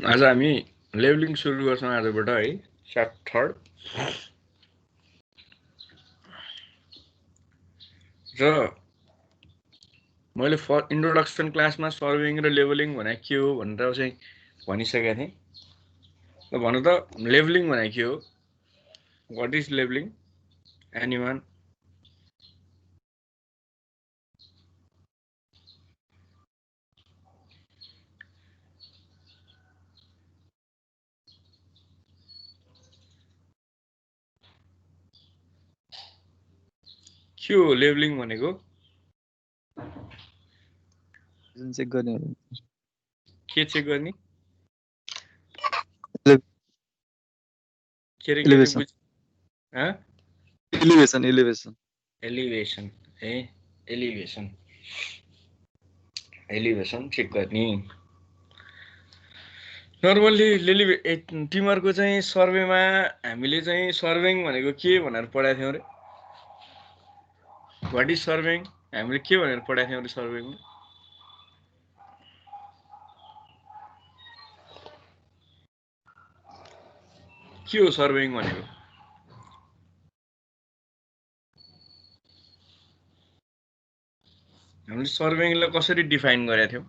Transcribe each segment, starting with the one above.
आज हामी लेभलिङ सुरु गर्छौँ आजबाट है च्याप्टर 3 र मैले इन्ट्रोडक्सन क्लासमा सर्भिङ र लेभलिङ भने के हो भनेर चाहिँ भनिसकेको थिएँ। ल भन्नु त लेभलिङ भने के हो? What is levelling? एनीवन? के हो लेभलिङ भनेको? चेक गर्ने के चेक गर्ने? के रे एलिभेसन एलिभेसन एलिभेसन ए एलिभेसन चेक गर्ने। नर्मल्ली तिमीहरूको चाहिँ सर्वेमा हामीले चाहिँ सर्भिङ भनेको के भनेर पढाएको थियौँ रे? What is serving? हामीले के भनेर पढाएको थियौँ रे सर्भिङमा? के हो सर्भिङ भनेको? हामीले सर्भिङलाई कसरी डिफाइन गरेका थियौँ?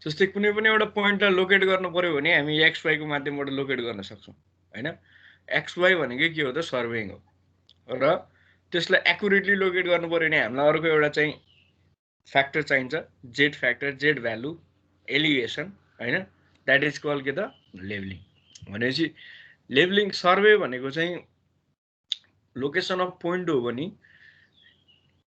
जस्तै कुनै पनि एउटा पोइन्टलाई लोकेट गर्नु पर्यो भने हामी एक्स वाईको माध्यमबाट लोकेट गर्न सक्छौँ हैन। एक्स वाई भनेकै के हो त? सर्भिङ हो। र त्यसलाई एक्युरेटली लोकेट गर्नु पर्यो भने हामीलाई अर्को एउटा चाहिँ फ्याक्टर चाहिन्छ, Z factor, Z value, elevation हैन। द्याट इज कल के त? लेभलिङ। भनेपछि लेभलिङ सर्वे भनेको चाहिँ लोकेसन अफ पोइन्ट हो भने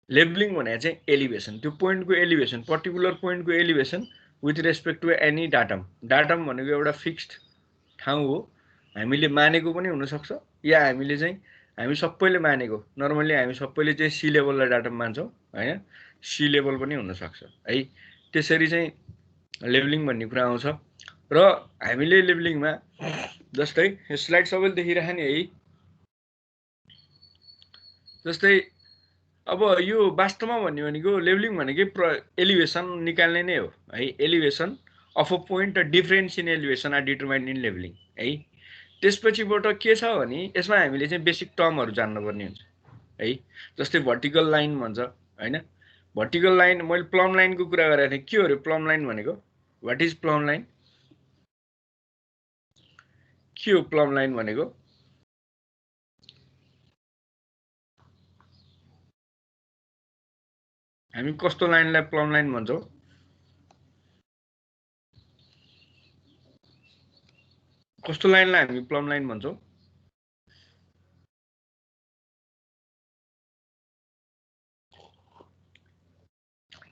लेभलिङ भनेको चाहिँ एलिभेसन, त्यो पोइन्टको एलिभेसन, पर्टिकुलर पोइन्टको elevation with respect to any datum. Datum भनेको एउटा फिक्स्ड ठाउँ हो, हामीले मानेको पनि हुनसक्छ या हामी सबैले मानेको, नर्मल्ली हामी सबैले चाहिँ सी लेभललाई डाटम मान्छौँ हैन, सी लेभल पनि हुनसक्छ है। त्यसरी चाहिँ लेभलिङ भन्ने कुरा आउँछ। र हामीले लेभलिङमा जस्तै यो स्लाइड सबैले देखिराख्ने है। जस्तै अब यो वास्तवमा भन्यो भनेको लेभलिङ भनेकै एलिभेसन निकाल्ने नै हो है। Elevation of a point, difference in elevation are determined in levelling है। त्यसपछिबाट के छ भने यसमा हामीले चाहिँ बेसिक टर्महरू जान्नुपर्ने हुन्छ है। जस्तै भर्टिकल लाइन भन्छ हैन। भर्टिकल लाइन, मैले प्लम लाइनको कुरा गरेको थिएँ। के हो रे प्लम लाइन भनेको? What is plum line? के हो प्लम लाइन भनेको? हामी कस्तो लाइनलाई प्लम लाइन भन्छौँ? कस्तो लाइनलाई हामी प्लम लाइन भन्छौँ?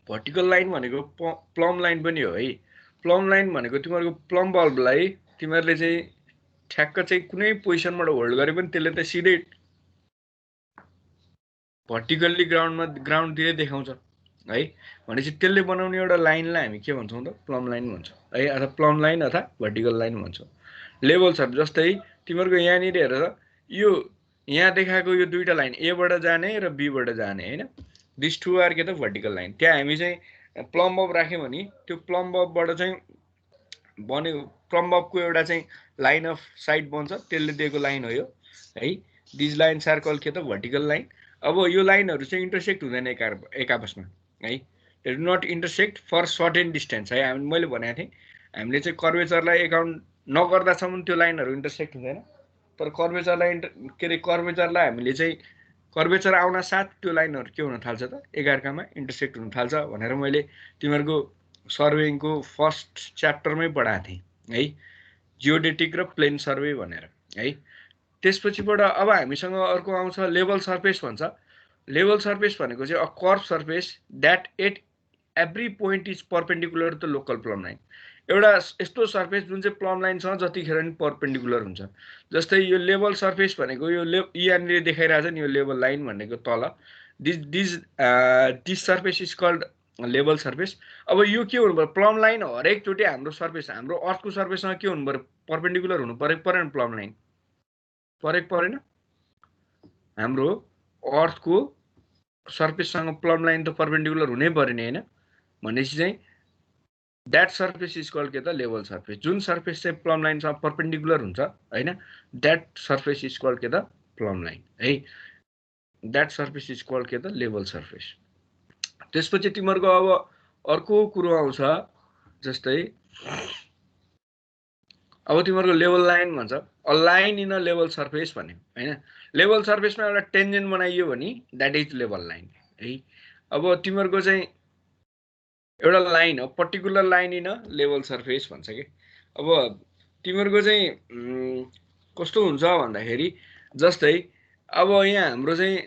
भर्टिकल लाइन भनेको प्लम लाइन पनि हो है। प्लम लाइन भनेको तिमीहरूको प्लम बल्बलाई तिमीहरूले चाहिँ ठ्याक्क चाहिँ कुनै पोजिसनबाट होल्ड गरे पनि त्यसले त सिधै भर्टिकल्ली ग्राउन्डतिरै देखाउँछ है। भनेपछि त्यसले बनाउने एउटा लाइनलाई हामी के भन्छौँ त? प्लम लाइन भन्छौँ है, अथवा प्लम लाइन अथवा भर्टिकल लाइन भन्छौँ। लेभल्सहरू जस्तै तिमीहरूको यहाँनिर हेर त, यो यहाँ देखाएको यो दुईवटा लाइन एबाट जाने र बीबाट जाने हैन, दिस टु आर के त? Vertical line. त्यहाँ हामी चाहिँ प्लम बल्ब राख्यौँ भने त्यो प्लम बल्बबाट चाहिँ बनेको प्लम बल्बको एउटा चाहिँ लाइन अफ साइट बन्छ, त्यसले दिएको लाइन हो यो है। दिस लाइन्स आर कल के त? Vertical line. अब यो लाइनहरू चाहिँ इन्टरसेक्ट हुँदैन एक आपसमा है। They do not intersect for certain distance है। मैले भनेको थिएँ हामीले चाहिँ कर्वेचरलाई एकाउन्ट नगर्दासम्म त्यो लाइनहरू इन्टरसेक्ट हुँदैन। तर कर्वेचरलाई के अरे कर्वेचरलाई हामीले चाहिँ कर्वेचर आउन साथ त्यो लाइनहरू के हुन थाल्छ त? एकअर्कामा इन्टरसेक्ट हुन थाल्छ भनेर मैले तिमीहरूको सर्वेइङको फर्स्ट च्याप्टरमै पढाएको थिएँ है, जियोडेटिक र प्लेन सर्वे भनेर है। त्यसपछिबाट अब हामीसँग अर्को आउँछ लेभल सर्फेस भन्छ। लेभल सर्फेस भनेको चाहिँ a curve surface that at every point is perpendicular to local plumb line. एउटा यस्तो सर्फेस जुन चाहिँ प्लम लाइनसँग जतिखेर नि पर्पेन्डिकुलर हुन्छ। जस्तै यो लेभल सर्फेस भनेको यो यहाँनिर देखाइरहेछ नि, यो लेभल लाइन भनेको तल this surface is called level surface. अब यो के हुनु पर्यो? प्लम लाइन हरेकचोटि हाम्रो सर्फेस, हाम्रो अर्थको सर्फेससँग के हुनु पर्यो? पर्पेन्डिकुलर हुनु परेन प्लम लाइन? परेको परेन? हाम्रो अर्थको सर्फेससँग प्लम लाइन त परपेन्डिकुलर हुनै पर्यो नि हैन भनेपछि चाहिँ द्याट सर्फेस इज कल्ड के त लेभल सर्फेस जुन सर्फेस चाहिँ प्लम लाइनसँग परपेन्डिकुलर हुन्छ हैन द्याट सर्फेस इज कल्ड के त प्लम लाइन है द्याट सर्फेस इज कल्ड के त लेभल सर्फेस त्यसपछि तिमीहरुको अब अर्को कुरो आउँछ जस्तै अब तिमीहरुको लेभल लाइन भन्छ a line in a level surface भन्ने हैन लेभल सर्फेसमा एउटा टेन्जेन्ट बनाइयो भने द्याट इज लेभल लाइन है अब तिमीहरुको चाहिँ एउटा लाइन हो particular line in a level surface भन्छ के अब तिमीहरुको चाहिँ कस्तो हुन्छ भन्दाखेरि जस्तै अब यहाँ हाम्रो चाहिँ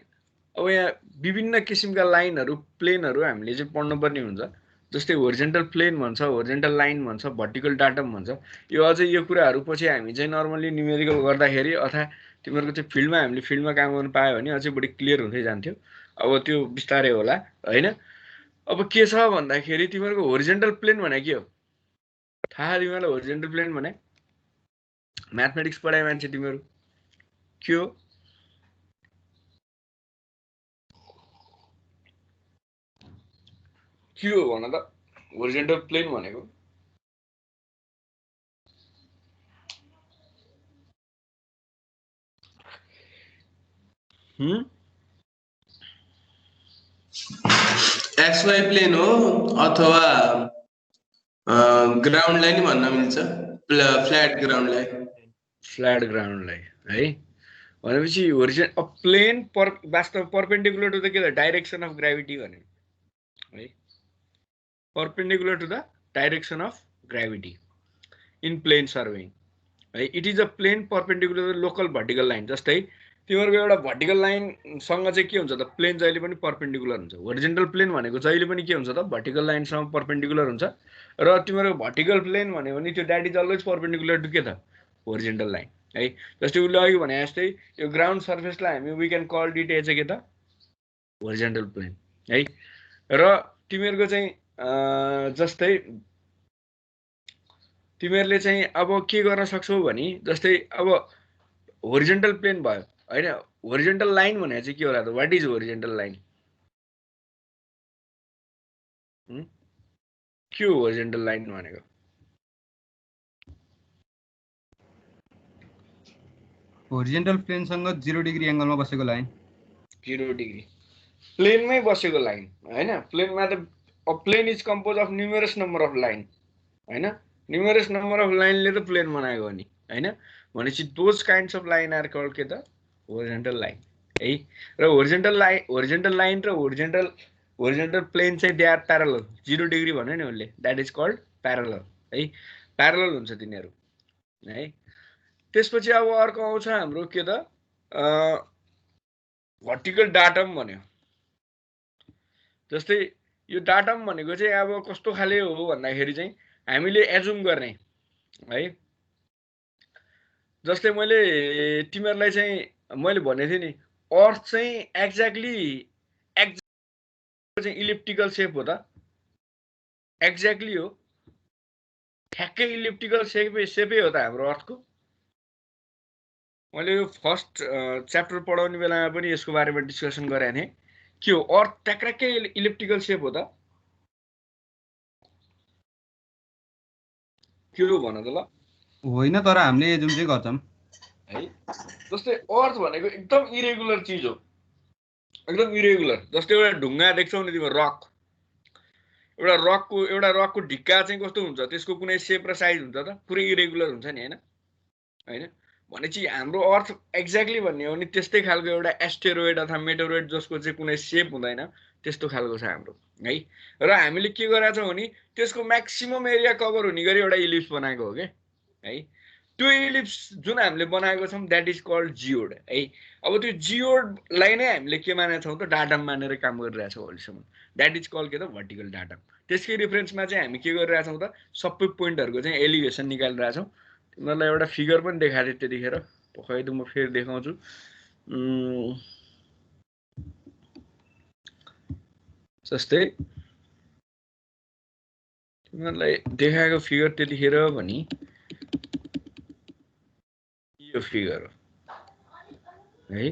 अब यहाँ विभिन्न किसिमका लाइनहरु प्लेनहरु हामीले चाहिँ पढ्नुपर्ने हुन्छ जस्तै होरिजेन्टल प्लेन भन्छ होरिजेन्टल लाइन भन्छ भर्टिकल डाटम भन्छ यो अझै यो कुराहरु पछि हामी चाहिँ नर्मली न्यूमेरिकल गर्दाखेरि अथवा तिमीहरुको चाहिँ फिल्डमा हामीले फिल्डमा काम गर्न पायो भने अझै बढी क्लियर हुँदै जान्थ्यो अब त्यो बिस्तारै होला हैन अब के छ भन्दाखेरि तिमीहरुको होरिजेन्टल प्लेन भने के हो थाहा तिमीहरुलाई होरिजेन्टल प्लेन भने म्याथमेटिक्स पढाए मान्छे तिमीहरु के हो के हो भन त होरिजेन्टल प्लेन भनेको XY प्लेन हो अथवा ग्राउन्ड लाइन भन्न मिल्छ फ्ल्याट ग्राउन्डलाई है भनेपछि होरिजेन्टल प्लेन वास्तव परपेन्डिकुलर टु द के डाइरेक्सन अफ ग्राभिटी भने है perpendicular to the direction of gravity in plane surveying है it is a plane perpendicular to local vertical line जस्तै तिमीहरुको एउटा भर्टिकल लाइन सँग चाहिँ के हुन्छ त प्लेन जहिले पनि परपेन्डिकुलर हुन्छ होरिजेन्टल प्लेन भनेको जहिले पनि के हुन्छ त भर्टिकल लाइन सँग परपेन्डिकुलर हुन्छ र तिमीहरुको भर्टिकल प्लेन भन्यो भने त्यो that is always perpendicular to के त होरिजेन्टल लाइन है जस्तै उले अघि भने जस्तै यो ग्राउन्ड सर्फेसलाई हामी we can call it as के त होरिजेन्टल प्लेन है र तिमीहरुको चाहिँ जस्तै तिमीहरुले चाहिँ अब के गर्न सक्छौ भनी जस्तै अब होरिजेन्टल प्लेन भयो हैन होरिजेन्टल लाइन भने चाहिँ के होला त व्हाट इज होरिजेन्टल लाइन के हो होरिजेन्टल लाइन भनेको होरिजेन्टल प्लेन सँग 0 डिग्री एंगलमा बसेको लाइन 0 डिग्री प्लेनमै बसेको लाइन हैन प्लेनमा त plane is compose of numerous number of line हैन न्यूमरस नम्बर अफ लाइनले त प्लेन बनाएको हो नि हैन भनेपछि those kinds of line are called के त होरिजेन्टल लाइन है र होरिजेन्टल लाइन र होरिजेन्टल प्लेन चाहिँ दे आर प्यारलल 0 डिग्री भन्यो नि उले दैट इज कल्ड प्यारलल है प्यारलल हुन्छ तिनीहरु है त्यसपछि अब अर्को आउँछ हाम्रो के त भर्टिकल डाटम भन्यो जस्तै यो डाटम भनेको चाहिँ अब कस्तो खाले हो भन्दाखेरि चाहिँ हामीले एजुम गर्ने है जस्तै मैले तिमीहरुलाई चाहिँ मैले भनेथे नि अर्थ चाहिँ एक्ज्याक्टली चाहिँ इलिप्टिकल शेप हो त एक्ज्याक्टली हो ठ्याक्कै इलिप्टिकल शेपै हो त हाम्रो अर्थको मैले यो फर्स्ट च्याप्टर पढाउने बेलामा पनि यसको बारेमा डिस्कसन गरेँ थिएँ के हो अर्थ ट्याक्कै इलिप्टिकल शेप हो त के हो भन त ल होइन तर हामीले एजुम चाहिँ गर्छौं है जस्तै अर्थ भनेको एकदम इरेगुलर चीज हो एकदम इरेगुलर जस्तै एउटा ढुङ्गा देख्छौ नि तिम्रो रक एउटा रकको ढिक्का चाहिँ कस्तो हुन्छ त्यसको कुनै शेप र साइज हुन्छ त पुरै इरेगुलर हुन्छ नि हैन भनेपछि हाम्रो अर्थ एक्ज्याक्टली भन्ने हो नि त्यस्तै खालको एउटा एस्टेरोइड अथवा मेटेरोइड जसको चाहिँ कुनै शेप हुँदैन त्यस्तो खालको छ हाम्रो है र हामीले के गरेका छौं भने त्यसको म्याक्सिमम एरिया कभर हुने गरी एउटा इलिप्स बनाएको हो के है त्यो इलिप्स जुन हामीले बनाएको छौं दैट इज कल्ड जियोड है अब त्यो जियोडलाई नै हामीले के मानेका छौं त डाटम मानेर काम गरिरहेका छौं अहिलेसम्म दैट इज कल्ड के त भर्टिकल डाटम त्यसकै रेफरेन्समा चाहिँ हामी के गरिरहेका छौं त सबै पोइन्टहरुको चाहिँ एलिभेसन निकालिरहेका छौं तिमीहरुलाई एउटा फिगर पनि देखाथे त्यतिखेर पक्कै म फेरि देखाउँछु जस्तै तिमीहरुलाई देखाएको फिगर त्यतिखेर भनी यो फिगर हो है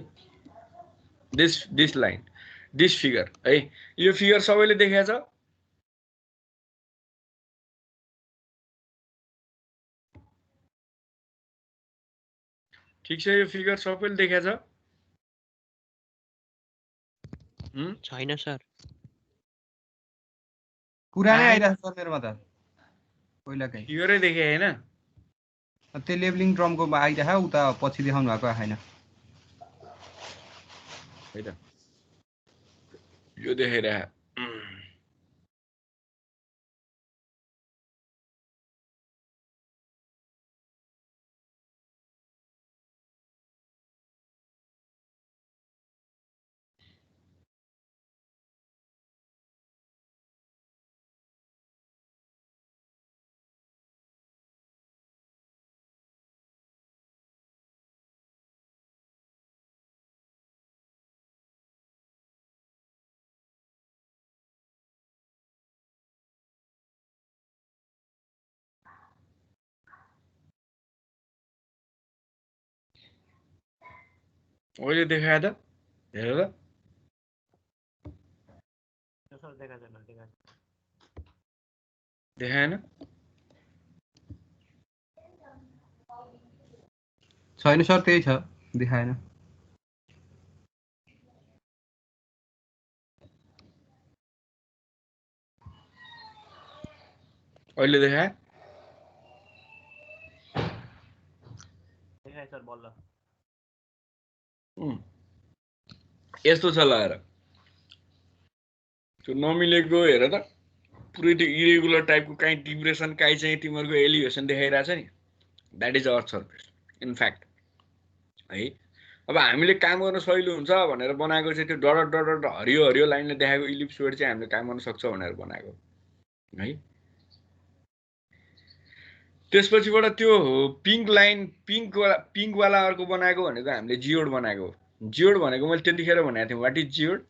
दिस लाइन दिस फिगर है, यो फिगर सबैले देखेको छ? ठिक छ, यो फिगर सबैले देखेको छ? छैन सर। पुरानै आइरहेको छ मेरोमा त पहिलाकै फिगरै देखे हैन? त्यो लेभलिङ ड्रमको आइरहेको उता पछि देखाउनु भएको छैन। है त यो देखाइरहे। अहिले देखाए त हेर त देखाएन? छैन सर, त्यही छ, देखाएन। अहिले देखाए? देखाए सर बल्ल। यस्तो छ ल हेर, त्यो नमिलेको हेर त, पुरै त्यो इरेगुलर टाइपको काहीँ डिप्रेसन काहीँ चाहिँ तिमीहरूको एलिभेसन देखाइरहेछ नि, that is earth surface in fact है। अब हामीले काम गर्न सजिलो हुन्छ भनेर बनाएको चाहिँ त्यो डट डट हरियो हरियो लाइनले देखाएको इलिप्स वेट चाहिँ हामीले काम गर्न सक्छ भनेर बनाएको है। त्यसपछिबाट त्यो पिङ्क लाइन पिङ्कवाला अर्को बनाएको भनेको हामीले जियोड बनाएको। जियोड भनेको मैले त्यतिखेर भनेको थिएँ, वाट इज जियोड?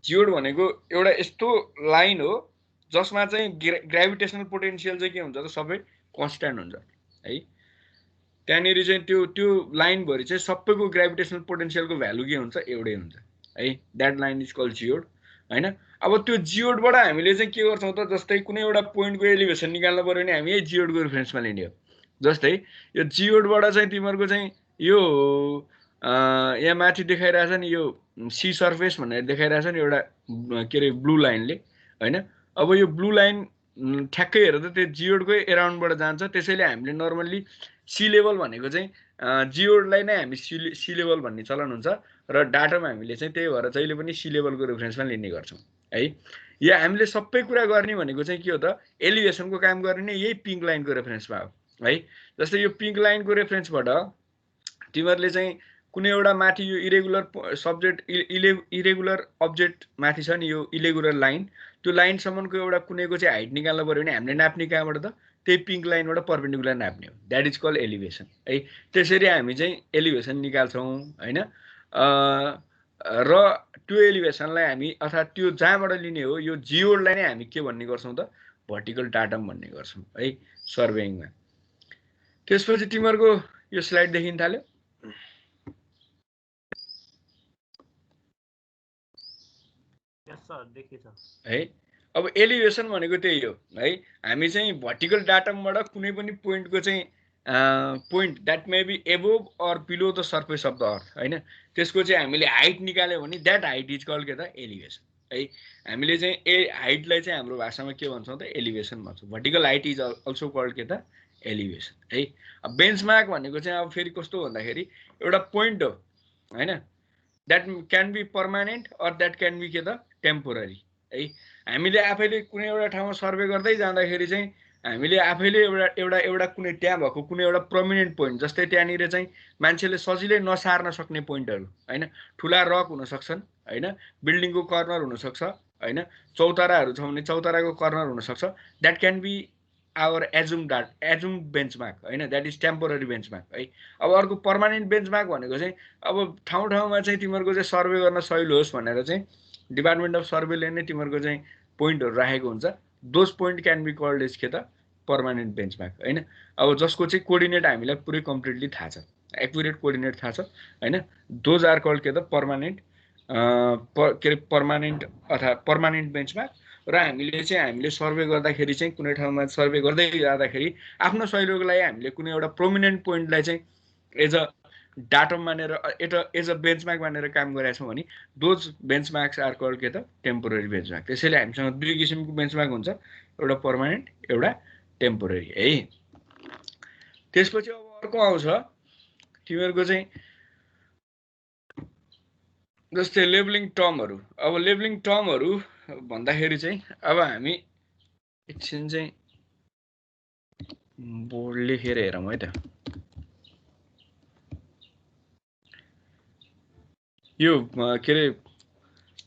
जियोड भनेको एउटा यस्तो लाइन हो जसमा चाहिँ ग्राभिटेसनल पोटेन्सियल चाहिँ के हुन्छ त सबै कन्स्ट्यान्ट हुन्छ है। त्यहाँनिर चाहिँ त्यो लाइनभरि चाहिँ सबैको ग्राभिटेसनल पोटेन्सियलको भ्यालु के हुन्छ? एउटै हुन्छ है। That line is called geoid हैन। अब त्यो जियोडबाट हामीले चाहिँ के गर्छौँ त, जस्तै कुनै एउटा पोइन्टको एलिभेसन निकाल्नु पर्यो भने हामी यही जियोडको रेफरेन्समा लिने हो। जस्तै यो जियोडबाट चाहिँ तिमीहरूको चाहिँ यो यहाँ माथि देखाइरहेछ नि, यो सी सर्फेस भनेर देखाइरहेछ नि एउटा के अरे ब्लू लाइनले हैन। अब यो ब्लू लाइन ठ्याक्कै हेर त त्यो जियोडकै एराउन्डबाट जान्छ। त्यसैले हामीले नर्मल्ली सी लेभल भनेको चाहिँ जियोडलाई नै हामी सी लेभल भन्ने चलन हुन्छ र डाटामा हामीले चाहिँ त्यही भएर जहिले पनि सी लेभलको रेफरेन्समा लिने गर्छौँ है। या हामीले सबै कुरा गर्ने भनेको चाहिँ के हो त, एलिभेसनको काम गर्ने यही पिङ्क लाइनको रेफरेन्समा हो है। जस्तै यो पिङ्क लाइनको रेफरेन्सबाट तिमीहरूले चाहिँ कुनै एउटा माथि यो इरेगुलर सब्जेक्ट इरेगुलर अब्जेक्ट माथि छ नि, यो इरेगुलर लाइन, त्यो लाइनसम्मको एउटा कुनैको चाहिँ हाइट निकाल्नु पऱ्यो भने हामीले नाप्ने कहाँबाट त, त्यही पिङ्क लाइनबाट पर्पेन्डिकुलर नाप्ने हो। द्याट इज कल्ड एलिभेसन है। त्यसरी हामी चाहिँ एलिभेसन निकाल्छौँ हैन। र त्यो एलिभेसनलाई हामी अर्थात् त्यो जहाँबाट लिने हो यो जियोडलाई नै हामी के भन्ने गर्छौँ त, भर्टिकल डाटम भन्ने गर्छौँ है सर्वेइङमा। त्यसपछि तिमीहरूको यो स्लाइड देखिन थाल्यो है। अब एलिभेसन भनेको त्यही हो है। हामी चाहिँ भर्टिकल डाटमबाट कुनै पनि पोइन्टको चाहिँ point that may be above or below the surface of the earth हैन, त्यसको चाहिँ हामीले हाइट निकाल्यो भने द्याट हाइट इज कल्ड के त, एलिभेसन है। हामीले चाहिँ हाइटलाई चाहिँ हाम्रो भाषामा के भन्छौँ त, एलिभेसन भन्छौँ। Vertical height is also called के त, एलिभेसन है। अब बेन्चमार्क भनेको चाहिँ अब फेरि कस्तो भन्दाखेरि एउटा पोइन्ट हो हैन, that can be permanent or that can be के त, टेम्पोररी है। हामीले आफैले कुनै एउटा ठाउँमा सर्वे गर्दै जाँदाखेरि चाहिँ हामीले आफैले एउटा कुनै त्यहाँ भएको कुनै एउटा प्रोमिनेन्ट पोइन्ट, जस्तै त्यहाँनिर चाहिँ मान्छेले सजिलै नसार्न सक्ने पोइन्टहरू हैन, ठुला रक हुन सक्छन् हैन, बिल्डिङको कर्नर हुनसक्छ हैन, चौताराहरू छ भने चौताराको कर्नर हुनसक्छ। That can be our assume benchmark हैन, द्याट इज टेम्पोररी बेन्चमार्क है। अब अर्को पर्मानेन्ट बेन्चमार्क भनेको चाहिँ अब ठाउँ ठाउँमा चाहिँ तिमीहरूको चाहिँ सर्वे गर्न सजिलो होस् भनेर चाहिँ डिपार्टमेन्ट अफ सर्वेले नै तिमीहरूको चाहिँ पोइन्टहरू राखेको हुन्छ। Those point can be called is के त, पर्मानेन्ट बेन्चमार्क हैन। अब जसको चाहिँ कोअर्डिनेट हामीलाई पुरै कम्प्लिटली थाहा छ, एक्युरेट कोअर्डिनेट थाहा छ हैन, दोज आर कल्ड के त, पर्मानेन्ट के अरे पर्मानेन्ट अथवा पर्मानेन्ट बेन्चमार्क र हामीले सर्वे गर्दाखेरि चाहिँ कुनै ठाउँमा सर्वे गर्दै जाँदाखेरि आफ्नो सहिलोको लागि हामीले कुनै एउटा प्रोमिनेन्ट पोइन्टलाई चाहिँ एज अ डाटम मानेर एज अ बेन्चमार्क मानेर काम गरेका छौँ भने दोज बेन्चमार्क्स आर कल्ड के त टेम्पोररी बेन्चमार्क। त्यसैले हामीसँग दुई किसिमको बेन्चमार्क हुन्छ, एउटा पर्मानेन्ट एउटा टेम्पोररी है। त्यसपछि अब अर्को आउँछ तिमीहरूको चाहिँ जस्तै लेबलिङ टर्महरू। अब लेबलिङ टर्महरू भन्दाखेरि चाहिँ अब हामी एकछिन चाहिँ बोर्ड लेखेर हेरौँ है त। यो के अरे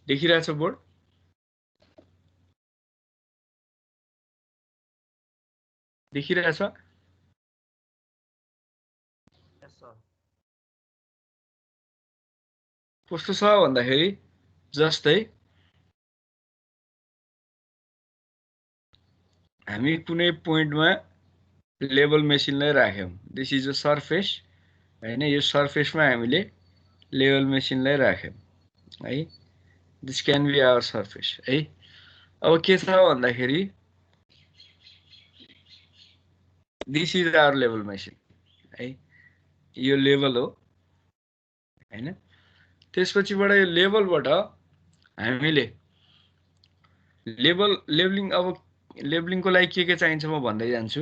देखिरहेछ बोर्ड? देखिरहेछ? कस्तो छ भन्दाखेरि जस्तै हामी कुनै पोइन्टमा लेबल मेसिनलाई राख्यौँ, दिस इज अ सर्फेस हैन। यो सर्फेसमा हामीले लेबल मेसिनलाई राख्यौँ है, this can be our surface है। अब के छ भन्दाखेरि दिस इज आवर लेबल मेसिन है, यो लेबल हो हैन। त्यसपछिबाट यो लेबलबाट हामीले लेबलिङको लागि के चाहिन्छ म भन्दै जान्छु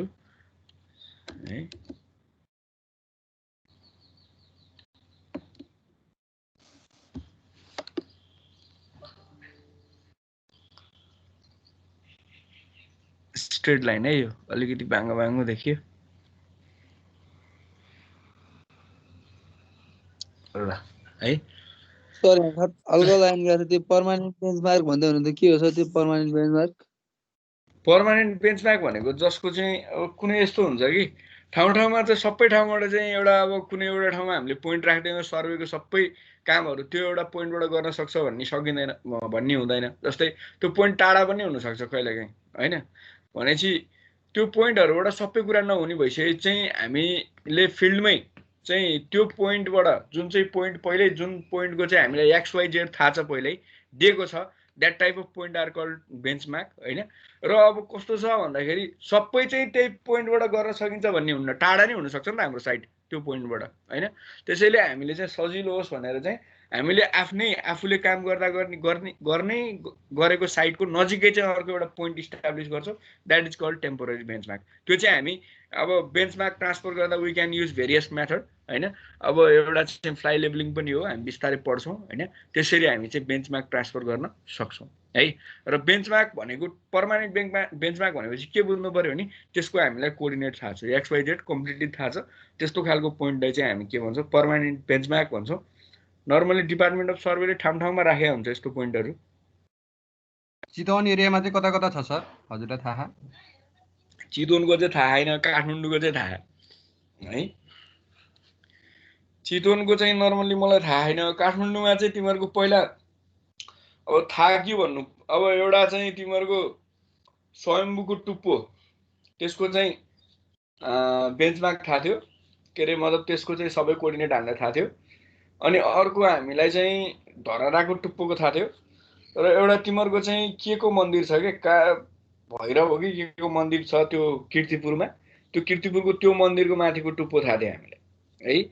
है। स्ट्रेट लाइन है, यो अलिकति बाङ्गो बाङ्गो देखियो ल है। सर हल्का लाइन गएको त्यो पर्मानेन्ट बेन्चमार्क भन्दै हुनु त के हो सर त्यो पर्मानेन्ट बेन्चमार्क? पर्मानेन्ट बेन्चमार्क भनेको जसको चाहिँ अब कुनै यस्तो हुन्छ कि ठाउँ ठाउँमा चाहिँ सबै ठाउँबाट चाहिँ एउटा अब कुनै एउटा ठाउँमा हामीले पोइन्ट राख्दैनौँ, सर्वेको सबै कामहरू त्यो एउटा पोइन्टबाट गर्न सक्छ भन्ने सकिँदैन, भन्ने हुँदैन। जस्तै त्यो पोइन्ट टाढा पनि हुनसक्छ कहिलेकाहीँ होइन। भनेपछि त्यो पोइन्टहरूबाट सबै कुरा नहुने भइसकेपछि चाहिँ हामीले फिल्डमै चाहिँ त्यो पोइन्टबाट जुन चाहिँ पोइन्ट पहिल्यै जुन पोइन्टको चाहिँ हामीलाई XYZ थाहा छ पहिल्यै दिएको छ, that type of point are called benchmark होइन। र अब कस्तो छ भन्दाखेरि सबै चाहिँ त्यही पोइन्टबाट गर्न सकिन्छ भन्ने हुन्न, टाढा नै हुनसक्छ नि त हाम्रो साइट त्यो पोइन्टबाट होइन। त्यसैले हामीले चाहिँ सजिलो होस् भनेर चाहिँ हामीले आफूले काम गर्दा गर्ने गरेको साइटको नजिकै चाहिँ अर्को एउटा पोइन्ट इस्टाब्लिस गर्छौँ, that is called temporary benchmark. त्यो चाहिँ हामी अब बेन्चमार्क ट्रान्सफर गर्दा we can use various method होइन। अब एउटा चाहिँ फ्लाइ लेबलिङ पनि हो, हामी बिस्तारै पढ्छौँ होइन। त्यसरी हामी चाहिँ बेन्चमार्क ट्रान्सफर गर्न सक्छौँ है। र बेन्चमार्क भनेको पर्मानेन्ट बेन्चमार्क भनेपछि के बुझ्नु पर्यो भने त्यसको हामीलाई कोअर्डिनेट थाहा छ, XYZ कम्प्लिटली थाहा छ। त्यस्तो खालको पोइन्टलाई चाहिँ हामी के भन्छौँ, पर्मानेन्ट बेन्चमार्क भन्छौँ। नर्मली डिपार्टमेन्ट अफ सर्वेले ठाउँ राखेको हुन्छ यस्तो पोइन्टहरू। चितवन एरियामा चाहिँ कता कता छ सर, हजुरलाई थाहा? चितवनको चाहिँ थाहा छैन, काठमाडौँको चाहिँ थाहा है। चितवनको चाहिँ नर्मली मलाई थाहा छैन। काठमाडौँमा चाहिँ तिमीहरूको पहिला अब थाहा के भन्नु, अब एउटा चाहिँ तिमीहरूको स्वयम्भूको टुप्पो, त्यसको चाहिँ बेन्चमार्क थाहा थियो, के अरे मतलब त्यसको चाहिँ सबै कोअर्डिनेट हामीलाई थाहा थियो। अनि अर्को हामीलाई चाहिँ धरहराको टुप्पोको थाहा थियो। र एउटा तिमीहरूको चाहिँ के को मन्दिर छ क्या, भैरव हो कि के को मन्दिर छ त्यो किर्तिपुरमा, त्यो किर्तिपुरको त्यो मन्दिरको माथिको टुप्पो थाहा थियो हामीलाई है।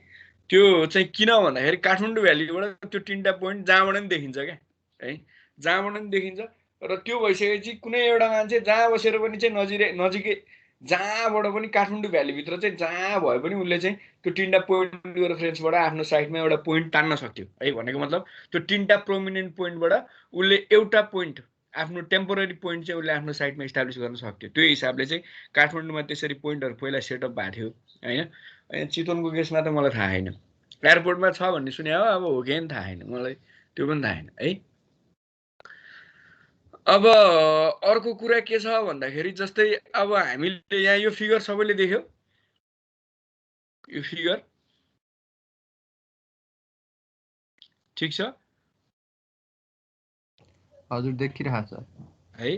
त्यो चाहिँ किन भन्दाखेरि काठमाडौँ भ्यालीबाट त्यो तिनवटा पोइन्ट जहाँबाट पनि देखिन्छ क्या है, जहाँबाट पनि देखिन्छ। र त्यो भइसकेपछि कुनै एउटा मान्छे जहाँ बसेर पनि चाहिँ नजिकै जहाँबाट पनि काठमाडौँ भ्यालीभित्र चाहिँ जहाँ भए पनि उसले चाहिँ त्यो तिनवटा पोइन्टको रेफरेन्सबाट आफ्नो साइडमा एउटा पोइन्ट तान्न सक्थ्यो है। भनेको मतलब त्यो तिनवटा प्रोमिनेन्ट पोइन्टबाट उसले एउटा पोइन्ट आफ्नो टेम्पोररी पोइन्ट चाहिँ उसले आफ्नो साइडमा इस्टाब्लिस गर्न सक्थ्यो। त्यो हिसाबले चाहिँ काठमाडौँमा त्यसरी पोइन्टहरू पहिला सेटअप भएको थियो होइन। अनि चितवनको केसमा त मलाई थाहा छैन, एयरपोर्टमा छ भन्ने सुने हो, अब हो कि थाहा छैन मलाई, त्यो पनि थाहा छैन है। अब अर्को कुरा के छ भन्दाखेरि जस्तै अब हामीले यहाँ यो फिगर सबैले देख्यो, यो फिगर ठिक छ हजुर देखिरहेको छ है।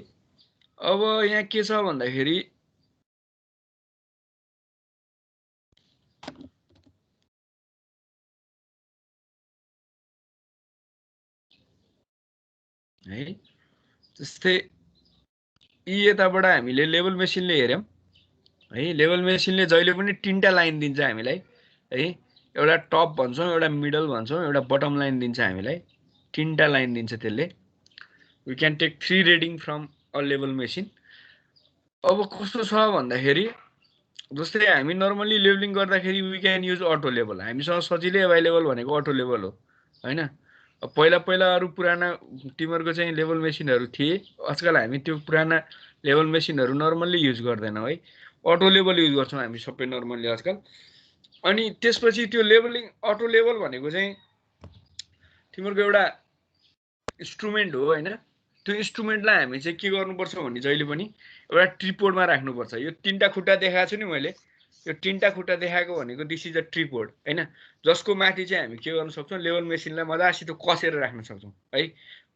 अब यहाँ के छ भन्दाखेरि है। जस्तै यताबाट हामीले लेभल मेसिनले हेर्यौँ है, लेभल मेसिनले जहिले पनि 3टा लाइन दिन्छ हामीलाई है, एउटा टप भन्छौँ, एउटा मिडल भन्छौँ, एउटा बटम लाइन दिन्छ हामीलाई, 3टा लाइन दिन्छ त्यसले। We can take 3 reading from a level machine. अब कस्तो छ भन्दाखेरि जस्तै हामी नर्मली लेभलिङ गर्दाखेरि we can use auto level, हामीसँग सजिलै एभाइलेबल भनेको अटो लेभल हो हैन। पहिला पहिला अरू पुराना तिमीहरूको चाहिँ लेभल मेसिनहरू थिए, आजकल हामी त्यो पुराना लेभल मेसिनहरू नर्मल्ली युज गर्दैनौँ है, अटो लेभल युज गर्छौँ हामी सबै नर्मल्ली आजकल। अनि त्यसपछि त्यो लेभलिङ अटो लेभल भनेको चाहिँ तिमीहरूको एउटा इन्स्ट्रुमेन्ट हो हैन। त्यो इन्स्ट्रुमेन्टलाई हामी चाहिँ के गर्नुपर्छ भने जहिले पनि एउटा ट्रिपोडमा राख्नुपर्छ। यो 3टा खुट्टा देखाएको छु नि मैले, यो 3टा खुट्टा देखाएको भनेको दिस इज अ ट्रिपोड हैन, जसको माथि चाहिँ हामी के गर्न सक्छौँ, लेभल मेसिनलाई मजासित कसेर राख्न सक्छौँ है,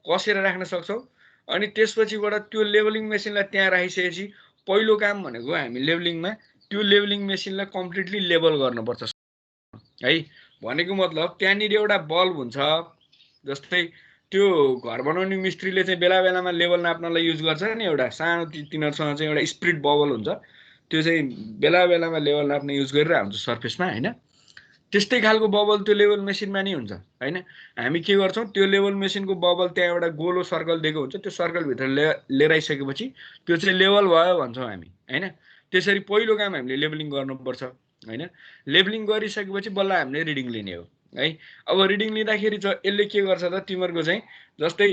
कसेर राख्न सक्छौँ। अनि त्यसपछिबाट त्यो लेभलिङ मेसिनलाई त्यहाँ राखिसकेपछि पहिलो काम भनेको हामी लेभलिङमा त्यो लेभलिङ मेसिनलाई कम्प्लिटली लेभल गर्नुपर्छ है। भनेको मतलब त्यहाँनिर एउटा बल्ब हुन्छ, जस्तै त्यो घर बनाउने मिस्त्रीले चाहिँ बेला बेलामा लेभल नाप्नलाई युज गर्छ नि, एउटा सानो तिनीहरूसँग चाहिँ एउटा स्प्रिट बबल हुन्छ, त्यो चाहिँ बेला बेलामा लेभल नाप्न युज गरिरहेको हुन्छ सर्फेसमा हैन। त्यस्तै खालको बबल त्यो लेभल मेसिनमा नि हुन्छ हैन। हामी के गर्छौँ, त्यो लेभल मेसिनको बबल त्यहाँ एउटा गोलो सर्कल दिएको हुन्छ, त्यो सर्कलभित्र लिएर आइसकेपछि त्यो चाहिँ लेभल भयो भन्छौँ हामी हैन। त्यसरी पहिलो काम हामीले लेभलिङ गर्नुपर्छ हैन। लेभलिङ गरिसकेपछि बल्ल हामीले रिडिङ लिने हो है। अब रिडिङ लिँदाखेरि यसले के गर्छ त, तिमीहरूको चाहिँ जस्तै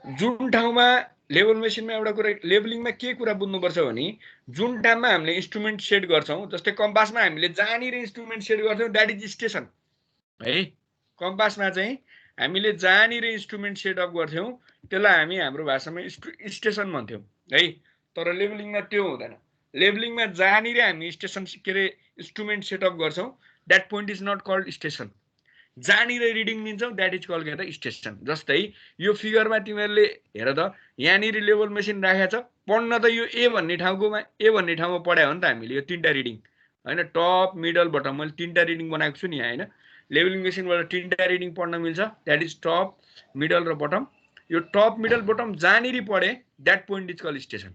जुन ठाउँमा लेभल मेसिनमा एउटा कुरा लेभलिङमा के कुरा बुझ्नुपर्छ भने जुन ठाउँमा हामीले इन्स्ट्रुमेन्ट सेट गर्छौँ, जस्तै कम्पासमा हामीले जहाँनिर इन्स्ट्रुमेन्ट सेट गर्छौँ द्याट इज स्टेसन है। कम्पासमा चाहिँ हामीले जहाँनिर इन्स्ट्रुमेन्ट सेटअप गर्थ्यौँ त्यसलाई हामी हाम्रो भाषामा स्टेसन भन्थ्यौँ है। तर लेभलिङमा त्यो हुँदैन, लेभलिङमा जहाँनिर हामी स्टेसन के अरे इन्स्ट्रुमेन्ट सेटअप गर्छौँ that point is not called station, जहाँनिर रिडिङ लिन्छौँ द्याट इज कल्ड के त स्टेसन। जस्तै यो फिगरमा तिमीहरूले हेर त, यहाँनिर लेभल मेसिन राखेको छ, पढ्न त यो ए भन्ने ठाउँमा पढायो हो नि त हामीले यो 3टा रिडिङ हैन, टप मिडल बटम, मैले 3टा रिडिङ बनाएको छु नि यहाँ हैन। लेभलिङ मेसिनबाट 3टा रिडिङ पढ्न मिल्छ, द्याट इज टप मिडल र बटम। यो टप मिडल बटम जहाँनिर पढे that point is called station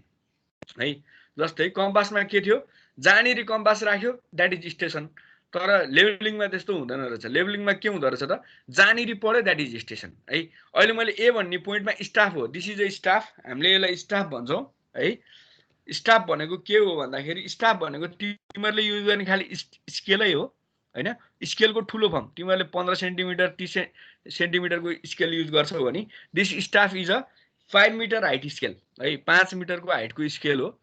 है। जस्तै कम्पासमा के थियो, जहाँनिर कम्पास राख्यो द्याट इज स्टेसन। तर लेभलिङमा त्यस्तो हुँदैन रहेछ, लेभलिङमा के हुँदो रहेछ त, जहाँनिर पढ्यो द्याट इज स्टेसन है। अहिले मैले ए भन्ने पोइन्टमा स्टाफ हो, दिस इज अ स्टाफ, हामीले यसलाई स्टाफ भन्छौँ है। स्टाफ भनेको के हो भन्दाखेरि स्टाफ भनेको तिमीहरूले युज गर्ने खालि स्केलै हो हैन। स्केलको ठुलो फर्म तिमीहरूले 15 सेन्टिमिटर 30 सेन्टिमिटरको स्केल युज गर्छौ भने this staff is a 5 metre height scale है, 5 मिटरको हाइटको स्केल हो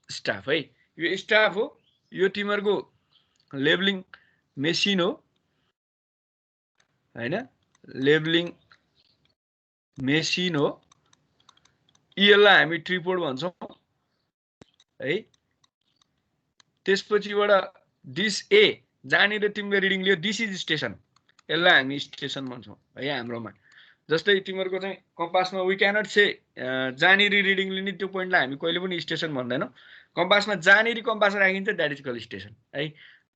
स्टाफ है। यो स्टाफ हो, यो तिमीहरूको लेभलिङ मेसिन हो हैन, लेभलिङ मेसिन हो। यसलाई हामी ट्रिपोड भन्छौँ है। त्यसपछिबाट दिस ए जहाँनिर तिमीले reading Leo this is station, यसलाई हामी स्टेसन भन्छौँ है हाम्रोमा। जस्तै तिमीहरूको चाहिँ कम्पासमा वी क्यानट से जहाँनिर रिडिङ लिने त्यो पोइन्टलाई हामी कहिले पनि स्टेसन भन्दैनौँ। कम्पासमा जहाँनिर कम्पास राखिन्छ द्याट इज कल स्टेसन है।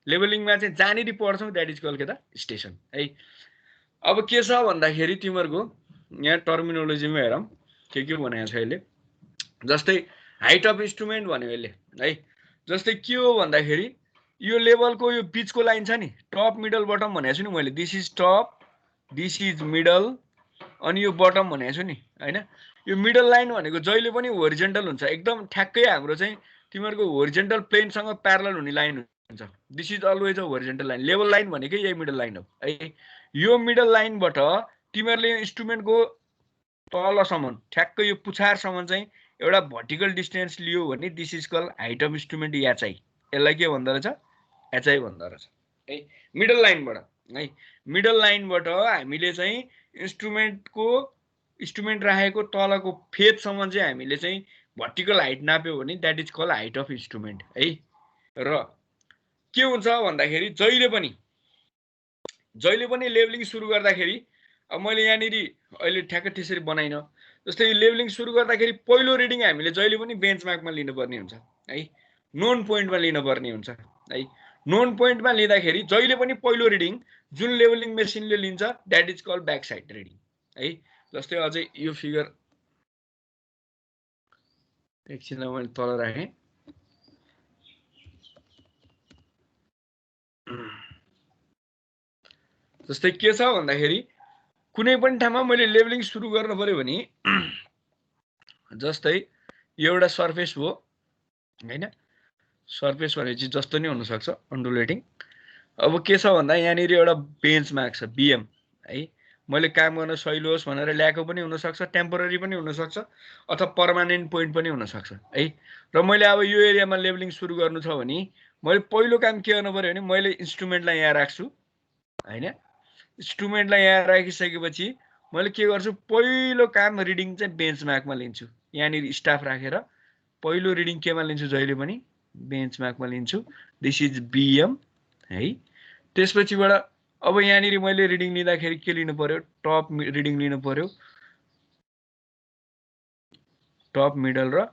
लेभलिङमा चाहिँ जहाँनिर पढ्छौँ द्याट इज कल के त स्टेसन है। अब के छ भन्दाखेरि तिमीहरूको यहाँ टर्मिनोलोजीमा हेरौँ के भनेको छ यसले। जस्तै हाइट अफ इन्स्ट्रुमेन्ट भन्यो यसले है। जस्तै के हो भन्दाखेरि यो लेभलको यो बिचको लाइन छ नि, टप मिडल बटम भनेको छु नि मैले, this is top this is middle अनि यो बटम भनेको छु नि हैन। यो मिडल लाइन भनेको जहिले पनि होरिजेन्टल हुन्छ, एकदम ठ्याक्कै हाम्रो चाहिँ तिमीहरूको होरिजेन्टल प्लेनसँग प्यारलल हुने लाइन हुन्छ, this is always a horizontal line. Level line भनेकै यही मिडल लाइन हो है। यो मिडल लाइनबाट तिमीहरूले यो इन्स्ट्रुमेन्टको तलसम्म ठ्याक्कै यो पुछारसम्म चाहिँ एउटा भर्टिकल डिस्टेन्स लियो भने this is call height of instrument HI, यसलाई के भन्दो रहेछ एचआई भन्दो रहेछ है। मिडल लाइनबाट है, मिडल लाइनबाट हामीले चाहिँ इन्स्ट्रुमेन्ट राखेको तलको फेदसम्म चाहिँ हामीले चाहिँ भर्टिकल हाइट नाप्यो भने that is call height of instrument है। र के हुन्छ भन्दाखेरि जहिले पनि लेभलिङ सुरु गर्दाखेरि, अब मैले यहाँनिर अहिले ठ्याक्कै त्यसरी बनाइन, जस्तै लेभलिङ सुरु गर्दाखेरि पहिलो रिडिङ हामीले जहिले पनि बेन्चमार्कमा लिनुपर्ने हुन्छ है, नोन पोइन्टमा लिनुपर्ने हुन्छ है। नोन पोइन्टमा लिँदाखेरि जहिले पनि पहिलो रिडिङ जुन लेभलिङ मेसिनले लिन्छ that is called back side reading है। जस्तै अझै यो फिगर एकछिनमा मैले तल राखेँ। जस्तै के छ भन्दाखेरि कुनै पनि ठाउँमा मैले लेभलिङ सुरु गर्नु पर्यो भने जस्तै यो एउटा सर्फेस हो हैन, सर्फेस भनेपछि जस्तो नै हुनसक्छ अन्डुलेटिङ। अब के छ भन्दा यहाँनिर एउटा बेन्च मार्क छ बिएम है, मैले काम गर्न सहिलो होस् भनेर ल्याएको पनि हुनसक्छ, टेम्पोररी पनि हुनसक्छ अथवा पर्मानेन्ट पोइन्ट पनि हुनसक्छ है। र मैले अब यो एरियामा लेभलिङ सुरु गर्नु छ भने मैले पहिलो काम के गर्नु पर्यो भने मैले इन्स्ट्रुमेन्टलाई यहाँ राख्छु हैन। इन्स्ट्रुमेन्टलाई यहाँ राखिसकेपछि मैले के गर्छु, पहिलो काम रिडिङ चाहिँ बेन्च मार्कमा लिन्छु। यहाँनिर स्टाफ राखेर पहिलो रिडिङ केमा लिन्छु, जहिले पनि बेन्च मार्कमा लिन्छु। दिस इज बिएम है। त्यसपछिबाट अब यहाँनिर मैले रिडिङ लिँदाखेरि के लिनु पर्यो, टप रिडिङ लिनु पर्यो, टप मिडल र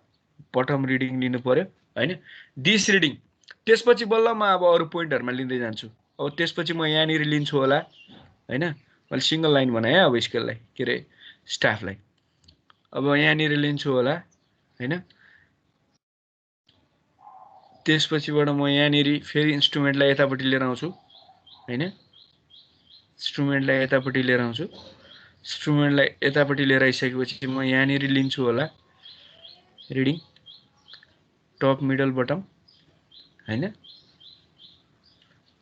बटम रिडिङ लिनु पर्यो हैन, दिस रिडिङ। त्यसपछि बल्ल म अब अरू पोइन्टहरुमा लिँदै जान्छु। अब त्यसपछि म यहाँनिर लिन्छु होला हैन, मैले सिंगल लाइन बनाएँ अब स्केललाई के रे स्टाफलाई। अब यहाँनिर लिन्छु होला हैन। त्यसपछिबाट म यहाँनिर फेरि इन्स्ट्रुमेन्टलाई यतापट्टि लिएर आउँछु हैन, इन्स्ट्रुमेन्टलाई यतापट्टि लिएर आउँछु। इन्स्ट्रुमेन्टलाई यतापट्टि लिएर आइसकेपछि म यहाँनिर लिन्छु होला रिडिङ टप मिडल बटम हैन।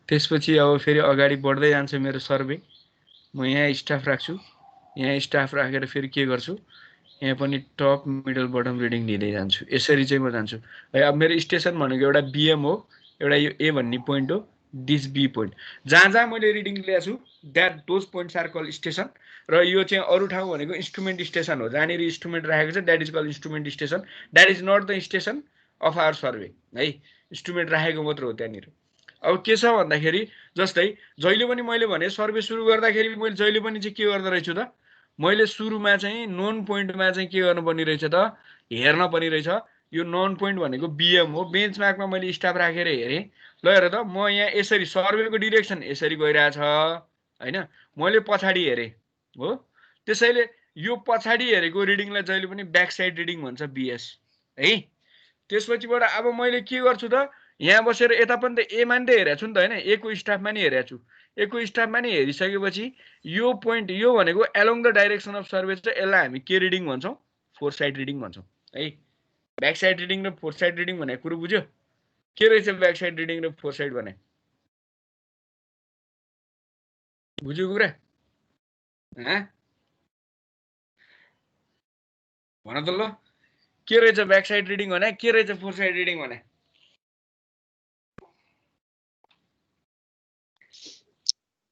त्यसपछि अब फेरि अगाडि बढ्दै जान्छ मेरो सर्वे। म यहाँ स्टाफ राख्छु, यहाँ स्टाफ राखेर फेरि के गर्छु, यहाँ पनि टप मिडल बटम रिडिङ लिँदै जान्छु। यसरी चाहिँ म जान्छु है। अब मेरो स्टेसन भनेको एउटा बिएम हो, एउटा यो ए भन्ने पोइन्ट हो, दिस बी पोइन्ट। जहाँ जहाँ मैले रिडिङ ल्याएको छु that those points are call station. र यो चाहिँ अरू ठाउँ भनेको इन्स्ट्रुमेन्ट स्टेसन हो, जहाँनिर इन्स्ट्रुमेन्ट राखेको छ that is call instrument station. That is not the station of our survey है, इन्स्ट्रुमेन्ट राखेको मात्र हो त्यहाँनिर। अब के छ भन्दाखेरि जस्तै जहिले पनि मैले भने सर्वे सुरु गर्दाखेरि मैले जहिले पनि चाहिँ के गर्दो रहेछु त, मैले सुरुमा चाहिँ नोन पोइन्टमा चाहिँ के गर्नुपर्ने रहेछ त, हेर्न पर्ने रहेछ। यो नोन पोइन्ट भनेको बिएम हो, बेन्च मार्कमा मैले स्टाफ राखेर हेरेँ। ल हेर त, म यहाँ यसरी सर्वेको डिरेक्सन यसरी गइरहेछ हैन, मैले पछाडि हेरेँ हो। त्यसैले यो पछाडि हेरेको रिडिङलाई जहिले पनि ब्याक साइड रिडिङ भन्छ बिएस है। त्यसपछिबाट अब मैले के गर्छु त, यहाँ बसेर यता पनि त ए मा नि त हेरेको छु नि त हैन, ए को स्टाफमा नि हेरेको छु। ए को स्टाफमा नि हेरिसकेपछि यो पोइन्ट यो भनेको along the direction of survey चाहिँ यसलाई हामी के रिडिङ भन्छौँ, फोर साइड रिडिङ भन्छौँ है। ब्याक साइड रिडिङ र फोर साइड रिडिङ भनेको कुरो बुझ्यो, के रहेछ ब्याक साइड रिडिङ र फोर साइड भने, बुझ्यो कुरा भन त ल, के रहेछ ब्याक साइड रिडिङ भने, के रहेछ फोर साइड रिडिङ भने।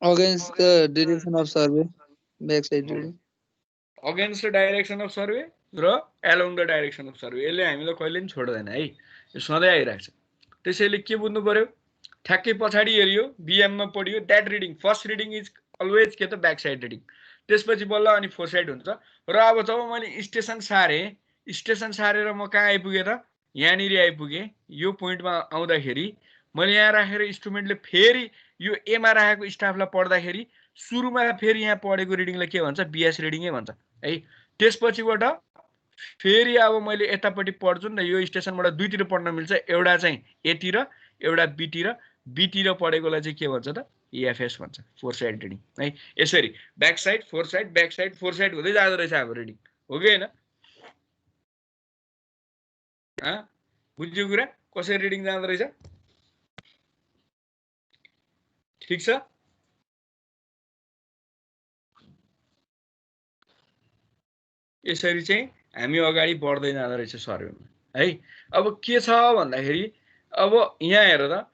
against the direction of survey, back side reading. Against the direction of survey र along the direction of survey, यसले हामीलाई कहिले पनि छोड्दैन है, यो सधैँ आइरहेको छ। त्यसैले के बुझ्नु पर्यो, ठ्याक्कै पछाडि हेरियो बिएममा पढियो that reading first reading is always के त ब्याक साइड रिडिङ। त्यसपछि बल्ल अनि फोर साइड हुन्छ। र अब जब मैले स्टेसन सारेँ, स्टेसन सारेर म कहाँ आइपुगेँ त, यहाँनिर आइपुगेँ। यो पोइन्टमा आउँदाखेरि मैले यहाँ राखेर इन्स्ट्रुमेन्टले फेरि यो एमा राखेको स्टाफलाई पढ्दाखेरि सुरुमा फेरि यहाँ पढेको रिडिङलाई के भन्छ, बिएस रिडिङै भन्छ है। त्यसपछिबाट फेरि अब मैले यतापट्टि पढ्छु नि त, यो स्टेसनबाट दुईतिर पढ्न मिल्छ, एउटा चाहिँ एतिर एउटा बीतिर, बीतिर पढेकोलाई चाहिँ के भन्छ त, इएफएस भन्छ, फोर साइड रिडिङ है। यसरी back side four side back side four side हुँदै जाँदो रहेछ हाम्रो रिडिङ, हो कि होइन? बुझ्यो कुरा कसरी रिडिङ जाँदो रहेछ, ठिक छ। यसरी चाहिँ हामी अगाडि बढ्दै जाँदो रहेछ सर्वेमा है। अब के छ भन्दाखेरि अब यहाँ हेर त,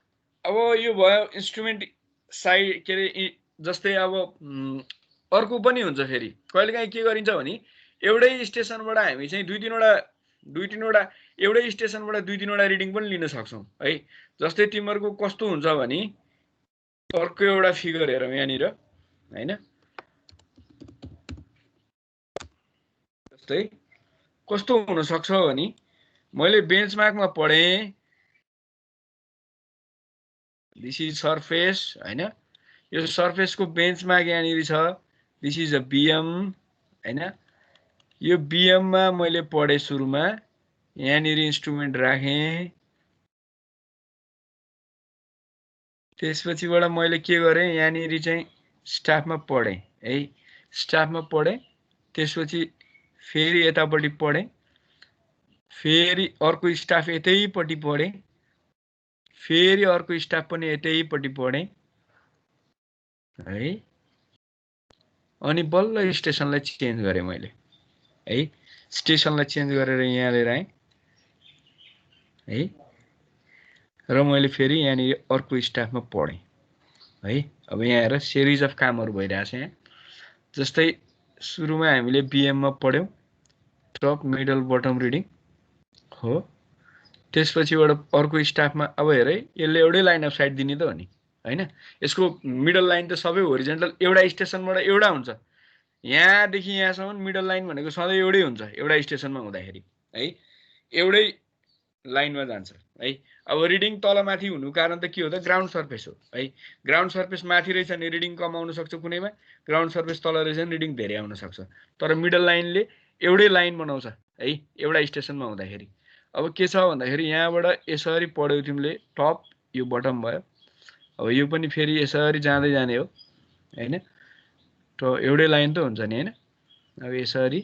अब यो भयो इन्स्ट्रुमेन्ट साइड के अरे, जस्तै अब अर्को पनि हुन्छ फेरि कहिलेकाहीँ के गरिन्छ भने एउटै स्टेसनबाट हामी चाहिँ दुई तिनवटा एउटै स्टेसनबाट दुई तिनवटा रिडिङ पनि लिन सक्छौँ है। जस्तै तिमीहरूको कस्तो हुन्छ भने अर्को एउटा फिगर हेरौँ यहाँनिर हैन, जस्तै कस्तो हुन सक्छ भने मैले बेन्चमार्कमा पढेँ दिस इज सर्फेस हैन, यो सर्फेसको बेन्चमार्क यहाँनिर छ, दिस इज अ बिएम हैन यो BM मा मैले पढे सुरुमा यहाँनिर इन्स्ट्रुमेन्ट राखेँ त्यसपछिबाट मैले के गरेँ यहाँनिर चाहिँ स्टाफमा पढेँ है स्टाफमा पढेँ त्यसपछि फेरि यतापट्टि पढेँ फेरि अर्को स्टाफ यतैपट्टि पढेँ फेरि अर्को स्टाफ पनि यतैपट्टि पढेँ है अनि बल्ल स्टेसनलाई चेन्ज गरेँ मैले है स्टेसनलाई चेन्ज गरेर यहाँ लिएर आएँ है र मैले फेरि यहाँनिर अर्को स्टाफमा पढेँ है अब यहाँ हेर सिरिज अफ कामहरू भइरहेछ यहाँ जस्तै सुरुमा हामीले BM मा पढ्यौँ टप मिडल बटम रिडिङ हो त्यसपछिबाट अर्को स्टाफमा अब हेर है यसले एउटै लाइन अफ साइट दिने त हो नि हैन यसको मिडल लाइन त सबै होरिजेन्टल एउटा स्टेसनबाट एउटा हुन्छ यहाँदेखि यहाँसम्म मिडल लाइन भनेको सधैँ एउटै हुन्छ एउटा स्टेसनमा हुँदाखेरि है एउटै लाइनमा जान्छ है अब रिडिङ तलमाथि हुनु कारण त के हो त ग्राउन्ड सर्फेस हो है ग्राउन्ड सर्फेस माथि रहेछ भने रिडिङ कम आउन सक्छ कुनैमा ग्राउन्ड सर्फेस तल रहेछ भने रिडिङ धेरै आउन सक्छ तर मिडल लाइनले एउटै लाइन बनाउँछ है एउटा स्टेसनमा हुँदाखेरि अब के छ भन्दाखेरि यहाँबाट यसरी पढ्यौ तिमीले टप यो बटम भयो अब यो पनि फेरि यसरी जाँदै जाने हो हैन त एउटै लाइन त हुन्छ नि हैन अब यसरी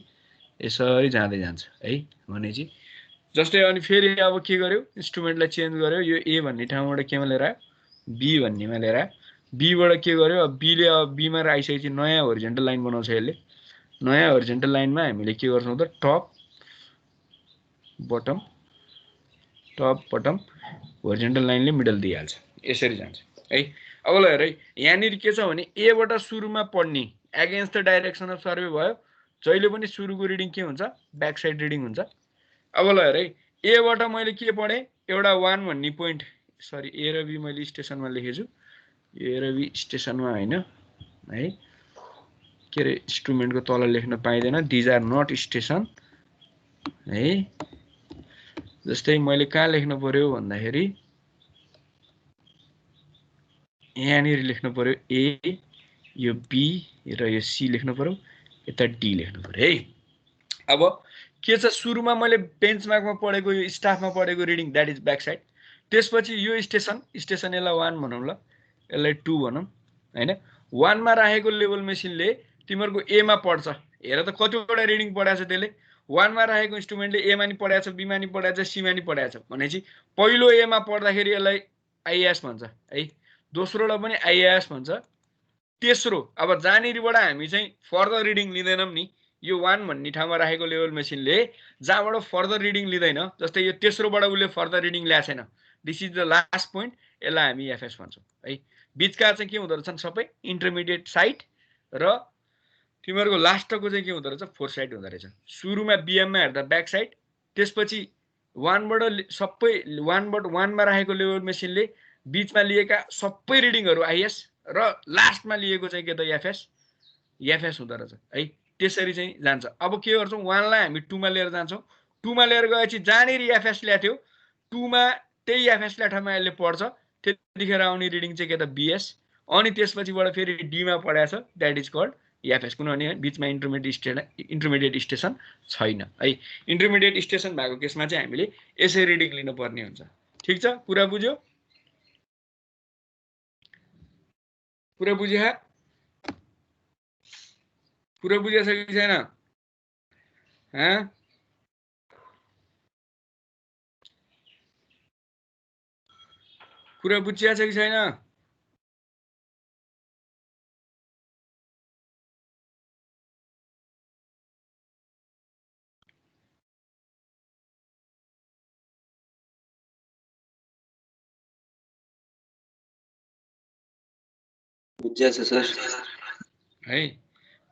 जाँदै जान्छ है भनेपछि जस्तै अनि फेरि अब के गर्यो इन्स्ट्रुमेन्टलाई चेन्ज गर्यो यो A भन्ने ठाउँबाट केमा लिएर आयो B भन्नेमा लिएर आयो B बाट के गर्यो अब B ले अब B मा आइसकेपछि नयाँ होरिजेन्टल लाइन बनाउँछ यसले नयाँ होरिजेन्टल लाइनमा हामीले के गर्छौं त टप बटम होरिजेन्टल लाइनले मिडल दिइहाल्छ यसरी जान्छ है अब ल हेर है यहाँनिर के छ भने A बाट सुरुमा पढ्ने against the direction of survey भयो जहिले पनि सुरुको रिडिङ के हुन्छ ब्याक साइड रिडिङ हुन्छ अब ल हेर है A बाट मैले के पढे एउटा 1 भन्ने पोइन्ट सरी A र B मैले स्टेसनमा लेखेछु A र B स्टेसनमा हैन है के रे इन्स्ट्रुमेन्टको तल लेख्न पाइदैन दिज आर नट स्टेसन है जस्तै मैले कहाँ लेख्न पर्यो भन्दाखेरि यहाँनिर लेख्न पर्यो A यो B र यो C लेख्न पर्यो यता D लेख्न पर्यो है अब के छ सुरुमा मैले बेन्चमार्कमा पढेको यो स्टाफमा पढेको reading that is back side त्यसपछि यो स्टेसन यसलाई 1 भनौं ल यसलाई 2 भनौं हैन 1 मा राखेको लेभल मेसिनले तिमीहरुको A मा पढ्छ हेर त कतिवटा रिडिङ पढाछ त्यसले 1 मा राखेको इन्स्ट्रुमेन्टले A मा नि पढाछ B मा नि पढाछ C मा नि पढाछ भनेपछि पहिलो A मा पढ्दाखेरि यसलाई IAS भन्छ है दोस्रोलाई पनि IAS भन्छ तेस्रो अब जानेरीबाट हामी चाहिँ फर्दर रिडिङ लिदैनौं नि यो 1 भन्ने ठाउँमा राखेको लेभल मेसिनले जहाँबाट फर्दर रिडिङ लिदैन जस्तै यो तेस्रोबाट उले फर्दर रिडिङ ल्या छैन this is the last point यसलाई हामी एफएस भन्छौं है बीचका चाहिँ के हुँदो रहेछन् सबै इन्टरमिडिएट साइड र तिमीहरुको लास्टको चाहिँ के हुँदो रहेछ फोर साइड हुँदो रहेछ सुरुमा बीएम मा हेर्दा ब्याक साइड त्यसपछि 1 बाट सबै 1 मा राखेको लेभल मेसिनले बीचमा लिएका सबै रिडिङहरु आइएस र लास्टमा लिएको चाहिँ के त एफएस हुँदो रहेछ है त्यसरी चाहिँ जान्छ अब के गर्छौं 1 लाई हामी 2 मा लिएर जान्छौं 2 मा लिएर गएपछि जानेरी एफएस ल्याथ्यो 2 मा त्यही एफएस ल्याठामा यसले पढ्छ त्यतिखेर आउने रिडिङ चाहिँ के त बीएस अनि त्यसपछिबाट फेरि डी मा पढाछ दैट इज कल्ड एफएस किनभने बीचमा इन्टरमिडिएट स्टेसन छैन है इन्टरमिडिएट स्टेसन भएको केसमा चाहिँ हामीले यसै रिडिङ लिनु पर्ने हुन्छ ठीक छ कुरा बुझ्यो कुरा बुझेछ कि छैन कुरा बुझिया छ कि छैन बुझ्छ सर है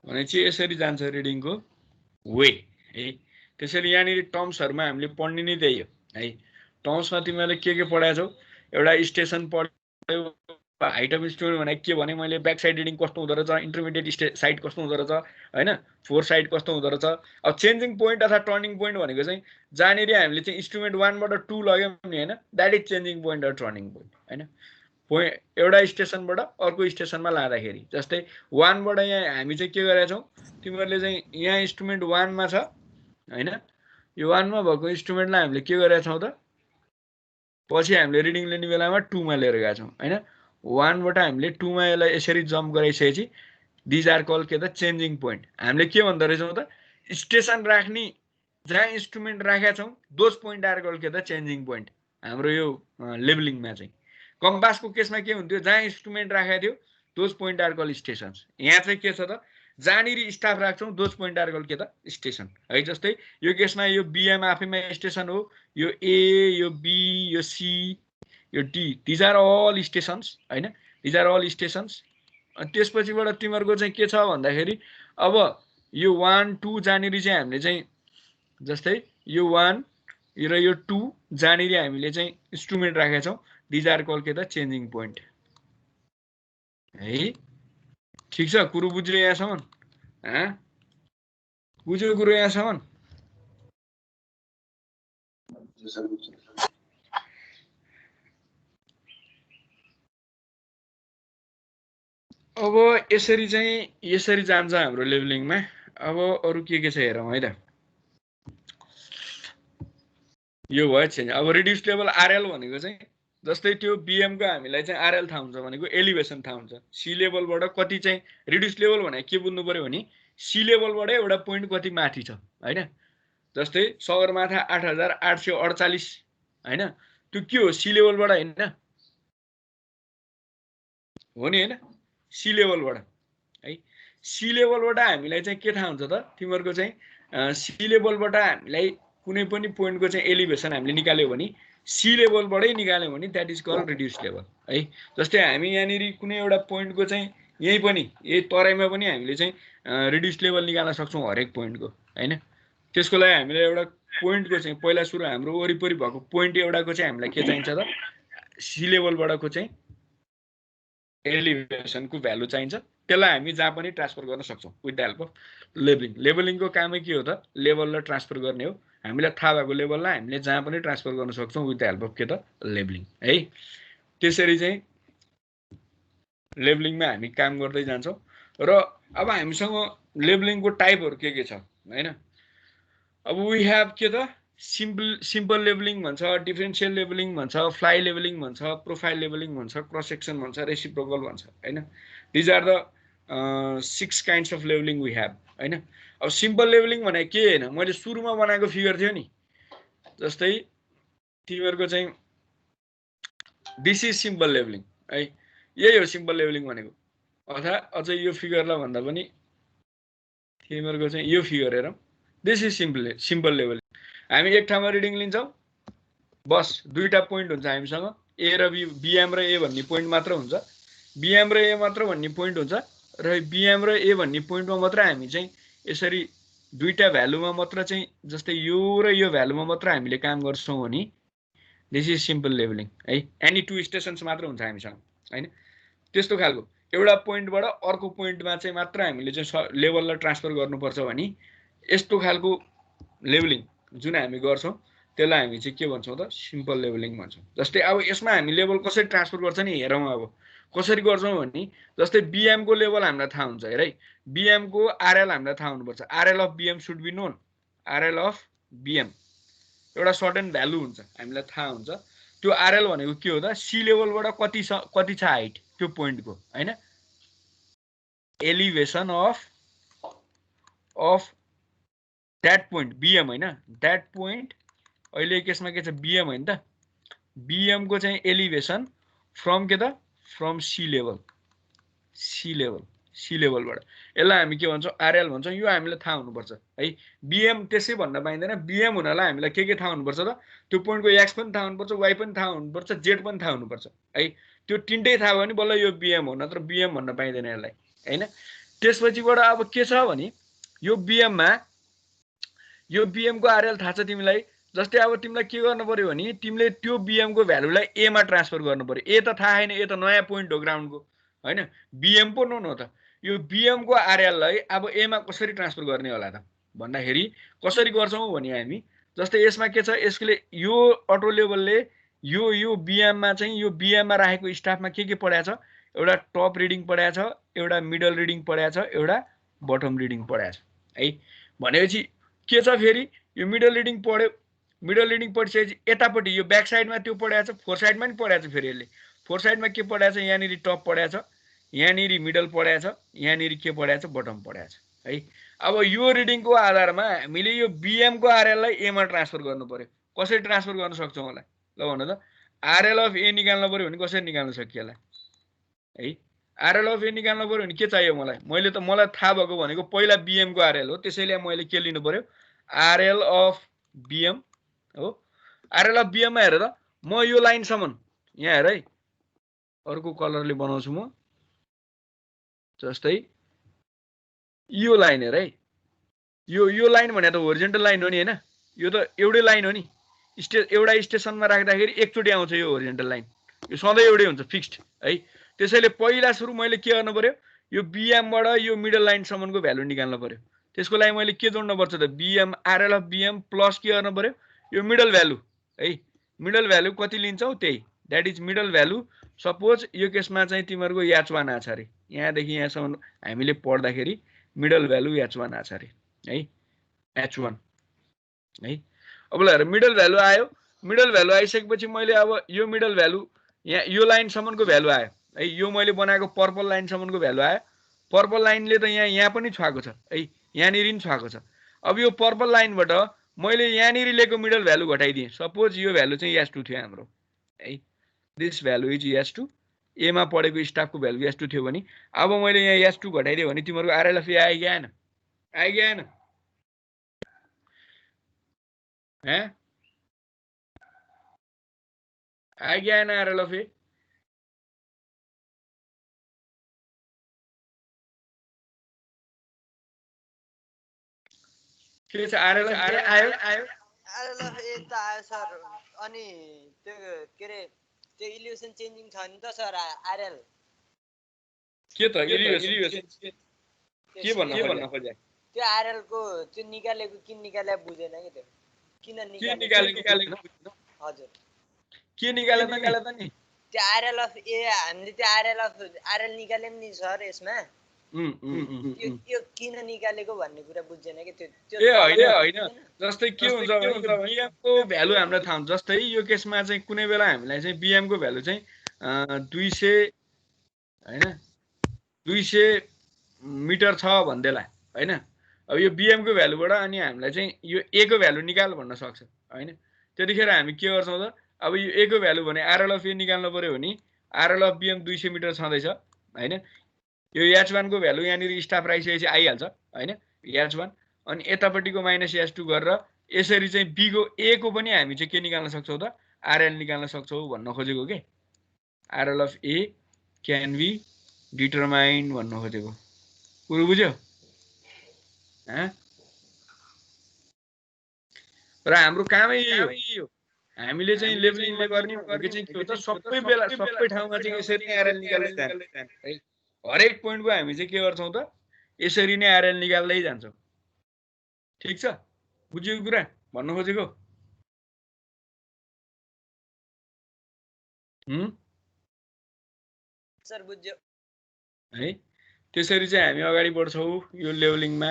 भनेपछि यसरी जान्छ रिडिङको वे है त्यसैले यहाँनिर टर्म्सहरुमा हामीले पढ्ने नै त्यही हो है टर्म्समा तिमीले के पढाछौ एउटा स्टेसन पढ्यौ हाइट अफ इन्स्ट्रुमेन्ट भने के भने मैले ब्याक साइड रिडिङ कस्तो हुँदो रहेछ इन्टरमिडिएट साइड कस्तो हुँदो रहेछ हैन फोर साइड कस्तो हुँदो रहेछ अब चेन्जिङ पोइन्ट अथवा टर्निङ पोइन्ट भनेको चाहिँ जानेरी हामीले चाहिँ इन्स्ट्रुमेन्ट 1 बाट 2 लग्यौं नि हैन that is changing point or turning point हैन एउटा स्टेसनबाट अर्को स्टेसनमा लाँदाखेरि जस्तै 1 बाट यहाँ हामी चाहिँ के गरेका छौँ तिमीहरूले चाहिँ यहाँ इन्स्ट्रुमेन्ट 1 मा छ हैन यो 1 मा भएको इन्स्ट्रुमेन्टलाई हामीले के गरेका छौँ त पछि हामीले रिडिङ लिने बेलामा 2 मा लिएर गएका छौँ हैन 1 बाट हामीले 2 मा यसलाई यसरी जम्प गराइसकेपछि दिज आर कल के त चेन्जिङ पोइन्ट हामीले के भन्दो रहेछौँ त स्टेसन राख्ने जहाँ इन्स्ट्रुमेन्ट राखेका छौँ दोज पोइन्ट आर कल के त चेन्जिङ पोइन्ट हाम्रो यो लेभलिङमा चाहिँ कम्पासको केसमा के हुन्थ्यो जहाँ इन्स्ट्रुमेन्ट राखेको थियो those point are call stations यहाँ चाहिँ के छ त जहाँनिर स्टाफ राख्छौँ दोज पोइन्ट आर कल के त स्टेसन है जस्तै यो केसमा यो बिएम आफैमा स्टेसन हो यो ए यो बी यो सी यो D these are all stations हैन दिज आर अल स्टेसन्स अनि त्यसपछिबाट तिमीहरूको चाहिँ के छ भन्दाखेरि अब यो 1 2 जहाँनिर चाहिँ हामीले चाहिँ जस्तै यो 1 र यो 2 जहाँनिर हामीले चाहिँ इन्स्ट्रुमेन्ट राखेका छौँ दिज आर कल के त चेन्जिङ पोइन्ट है ठिक छ कुरो बुझ्यो यहाँसम्म बुझ्यो कुरो यहाँसम्म अब यसरी चाहिँ यसरी जान्छ हाम्रो लेभलिङमा अब अरु के छ हेरौँ है त यो भयो चेन्ज अब रिड्युस लेभल आरएल भनेको चाहिँ जस्तै त्यो बीएम को हामीलाई चाहिँ आरएल थाहा हुन्छ भनेको एलिभेसन थाहा हुन्छ सी लेभलबाट कति चाहिँ रिड्युस लेभल भने के बुझ्नु पर्यो भने सी लेभलबाट एउटा पोइन्ट कति माथि छ हैन जस्तै सगरमाथा 8848 हैन त्यो के हो सी लेभलबाट हैन हो नि हैन सी लेभलबाट है सी लेभलबाट हामीलाई चाहिँ के थाहा हुन्छ त तिमीहरुको चाहिँ सी लेभलबाट हामीलाई कुनै पनि पोइन्टको चाहिँ एलिभेसन हामीले निकाल्यो भने सी लेभलबाटै निकाल्यो भने that is called reduce level है जस्तै हामी यहाँनिर कुनै एउटा पोइन्टको चाहिँ यही पनि यही तराईमा पनि हामीले चाहिँ रिड्युस लेभल निकाल्न सक्छौं हरेक पोइन्टको हैन त्यसको लागि हामीले एउटा पोइन्टको चाहिँ पहिला सुरु हाम्रो वरिपरि भएको पोइन्ट एउटाको चाहिँ हामीलाई के चाहिन्छ त सी लेभलबाटको चाहिँ एलिभेसनको भ्यालु चाहिन्छ त्यसलाई हामी जहाँ पनि ट्रान्सफर गर्न सक्छौं with the help of levelling लेभलिङको कामै के हो त लेभललाई ट्रान्सफर गर्ने हो हामीलाई थाहा भएको लेभललाई हामीले जहाँ पनि ट्रान्सफर गर्न सक्छौं विथ द हेल्प अफ के त लेभलिङ है त्यसरी चाहिँ लेभलिङमा हामी काम गर्दै जान्छौं र अब हामीसँग लेभलिङको टाइपहरु के छ हैन अब वी हैव के त सिम्पल लेभलिङ भन्छ डिफरेन्शियल लेभलिङ भन्छ फ्लाइ लेभलिङ भन्छ प्रोफाइल लेभलिङ भन्छ क्रस सेक्सन भन्छ रेसिप्रोकल भन्छ हैन these are the 6 kinds of levelling we have हैन अब सिम्पल लेभलिङ भने के हैन मैले सुरुमा बनाएको फिगर थियो नि जस्तै तिमीहरुको चाहिँ दिस इज सिम्पल लेभलिङ है यही हो सिम्पल लेभलिङ भनेको अथवा अझै यो फिगरलाई भन्दा पनि तिमीहरुको चाहिँ यो फिगर हेरौं दिस इज सिम्पल लेभलिङ हामी एक ठाउँमा रिडिङ लिन्छौं बस दुईटा पोइन्ट हुन्छ हामीसँग ए र बी बीएम र ए भन्ने पोइन्ट मात्र हुन्छ बीएम र ए मात्र भन्ने पोइन्ट हुन्छ र बीएम र ए भन्ने पोइन्टमा मात्र हामी चाहिँ यसरी दुईटा भ्यालुमा मात्र चाहिँ जस्तै यो र यो भ्यालुमा मात्र हामीले काम गर्छौं भने दिस इज सिम्पल लेभलिङ है एनी टु स्टेशन्स मात्र हुन्छ हामीसँग हैन त्यस्तो खालको एउटा पोइन्टबाट अर्को पोइन्टमा चाहिँ मात्र हामीले चाहिँ लेभललाई ट्रान्सफर गर्नुपर्छ भने यस्तो खालको लेभलिङ जुन हामी गर्छौं त्यसलाई हामी चाहिँ के भन्छौं त सिम्पल लेभलिङ भन्छौं जस्तै अब यसमा हामी लेभल कसरी ट्रान्सफर गर्छ नि हेरौं अब कसरी गर्छौं भने जस्तै बीएम को लेभल हामीलाई थाहा हुन्छ हेर है बीएम को आरएल हामीलाई थाहा हुनुपर्छ RL of BM should be known RL of BM एउटा सर्टेन भ्यालु हुन्छ हामीलाई थाहा हुन्छ त्यो आरएल भनेको के हो त सी लेभलबाट कति छ हाइट त्यो पोइन्टको हैन elevation of that point BM हैन दैट पोइन्ट अहिले केसमा के छ बीएम हैन त बीएम को चाहिँ एलिभेसन फ्रम के त फ्रम सी लेभलबाट यसलाई हामी के भन्छौं आरएल भन्छौं यो हामीलाई थाहा हुनुपर्छ है बीएम त्यसै भन्न पाइदैन बीएम हुनलाई हामीलाई के थाहा हुनुपर्छ त त्यो पोइन्टको एक्स पनि थाहा हुनुपर्छ वाइ पनि थाहा हुनुपर्छ जेड पनि थाहा हुनुपर्छ है त्यो तीनटै थाहा भयो भने बल्ल यो बीएम हो नत्र बीएम भन्न पाइदैन यसलाई हैन त्यसपछिबाट अब के छ भने यो बीएम को आरएल थाहा छ तिमीलाई जस्तै अब तिमीलाई के गर्न पर्यो भने तिमीले त्यो बीएम को भ्यालुलाई ए मा ट्रान्सफर गर्न पर्यो ए त थाहा छैन ए त नयाँ पोइन्ट हो ग्राउन्डको हैन बीएम पो नो त यो बीएम को आरएल लाई अब ए मा कसरी ट्रान्सफर गर्ने होला त भन्दाखेरि कसरी गर्छौं भने हामी जस्तै यसमा के छ यसले यो अटो लेभलले यो बीएममा चाहिँ यो बीएममा राखेको स्टाफमा के पढाएको छ एउटा टप रिडिङ पढाएको छ एउटा मिडल रिडिङ पढाएको छ एउटा बटम रिडिङ पढाएको छ है भनेपछि के छ फेरि यो मिडल रिडिङ पढ्यो मिडल रिडिङ पढिसकेपछि यतापट्टि यो ब्याक साइडमा त्यो पढाएको छ फोर साइडमा नि पढाएको छ फेरि यसले फोर साइडमा के पढाएको छ यहाँनिर टप पढाएको छ यहाँनिर मिडल पढाएको छ यहाँनिर के पढाएको छ बटम पढाएको छ है अब यो रिडिङको आधारमा हामीले यो बीएमको आरएललाई एमा ट्रान्सफर गर्नु पर्यो कसरी ट्रान्सफर गर्न सक्छौँ होला ल भन्नु त आरएल अफ ए निकाल्नु पर्यो भने कसरी निकाल्न सकिएला है आरएल अफ ए निकाल्नु पर्यो भने के चाहियो मलाई थाहा भएको भनेको पहिला बीएम को आरएल हो त्यसैले मैले के लिनु पर्यो आरएल अफ बीएम हो आरएल अफ बीएम मा हेर त म यो लाइनसम्म यहाँ हेर है अर्को कलरले बनाउँछु म जस्तै यो लाइन हेर है यो लाइन भने त होरिजेन्टल लाइन हो नि हैन यो त एउटै लाइन हो नि एउटा स्टेसनमा राख्दाखेरि एकचोटि आउँछ यो होरिजेन्टल लाइन यो सधैँ एउटै हुन्छ फिक्स्ड है त्यसैले पहिला सुरु मैले के गर्नु पर्यो यो बीएम बाट यो मिडल लाइन सम्मको भ्यालु निकाल्नु पर्यो त्यसको लागि मैले के जोड्नु पर्छ त BM RL of BM plus के गर्नु पर्यो यो मिडल भ्यालु है मिडल भ्यालु कति लिन्छौ त्यही that is middle value suppose यो केसमा चाहिँ तिमीहरुको h1 आछ रे यहाँदेखि यहाँसम्म हामीले पढ्दाखेरि मिडल भ्यालु h1 आछ रे है h1 है अब ल हेर मिडल भ्यालु आयो मिडल भ्यालु आइसकेपछि मैले अब यो मिडल भ्यालु यहाँ यो लाइन सम्मको भ्यालु आयो है यो मैले बनाएको पर्पल लाइन सम्मको भ्यालु आयो पर्पल लाइनले त यहाँ पनि छुवाको छ है यहाँनिर नि छुवाको छ अब यो पर्पल लाइनबाट मैले यहाँनिर लिएको मिडल भ्यालु घटाइदिएँ सपोज यो भ्यालु चाहिँ s2 थियो हाम्रो है दिस भ्यालु इज s2 ए मा पढेको स्टाफको भ्यालु s2 थियो भने अब मैले यहाँ s2 घटाइदिएँ भने तिमीहरुको आरएल अफ ए आयो कि आएन हैं आयो कि आएन आरएल अफ ए के छ आरएल अफ ए आयो आरएल अफ ए त आयो सर अनि त्यो के रे त्यो इल्युसन चेन्जिङ छ नि त सर आरएल के त इल्युसन के भन्न खोजे त्यो आरएल को त्यो निकालेको किन निकाले बुझेन के त्यो किन निकाले हजुर के निकाले त नि त्यो आरएल अफ ए हामीले त्यो आरएल निकाल्यौं नि सर यसमा यो किन निकालेको भन्ने कुरा बुझ्दैन के त्यो हैन जस्तै के हुन्छ भने बीएम को भ्यालु हामीलाई थाहा हुन्छ जस्तै यो केसमा चाहिँ कुनै बेला हामीलाई चाहिँ बीएम को भ्यालु चाहिँ 200 हैन 200 मिटर छ भन्देला हैन अब यो बीएम को भ्यालुबाट अनि हामीलाई चाहिँ यो ए को भ्यालु निकाल भन्न सक्छ हैन त्यतिखेर हामी के गर्छौं त अब यो ए को भ्यालु भने आरएल अफ ए निकाल्नु पर्यो भने आरएल अफ बीएम 200 मिटर छँदैछ हैन यो h1 को भ्यालु यहाँनिर स्टाफ राखिसकेपछि आइहाल्छ हैन h1 अनि यतापट्टिको माइनस h2 गरेर यसरी चाहिँ बी को ए को पनि हामी चाहिँ के निकाल्न सक्छौं त आरएल निकाल्न सक्छौं भन्न खोजेको के RL of A can be determined भन्न खोजेको पुरो बुझ्यो र हाम्रो कामै यही हो हामीले चाहिँ लेभलिङले गर्ने भनेको चाहिँ के हो त सबै बेला सबै ठाउँमा चाहिँ यसरी आरएल निकाल्दै जान्छ है हरेक पोइन्टको हामी चाहिँ के गर्छौं त यसरी नै आरएल निकाल्दै जान्छौं ठीक छ बुझ्यो कुरा भन्न खोजेको सर बुझ्यो है त्यसरी चाहिँ हामी अगाडि बढ्छौं यो लेभलिङमा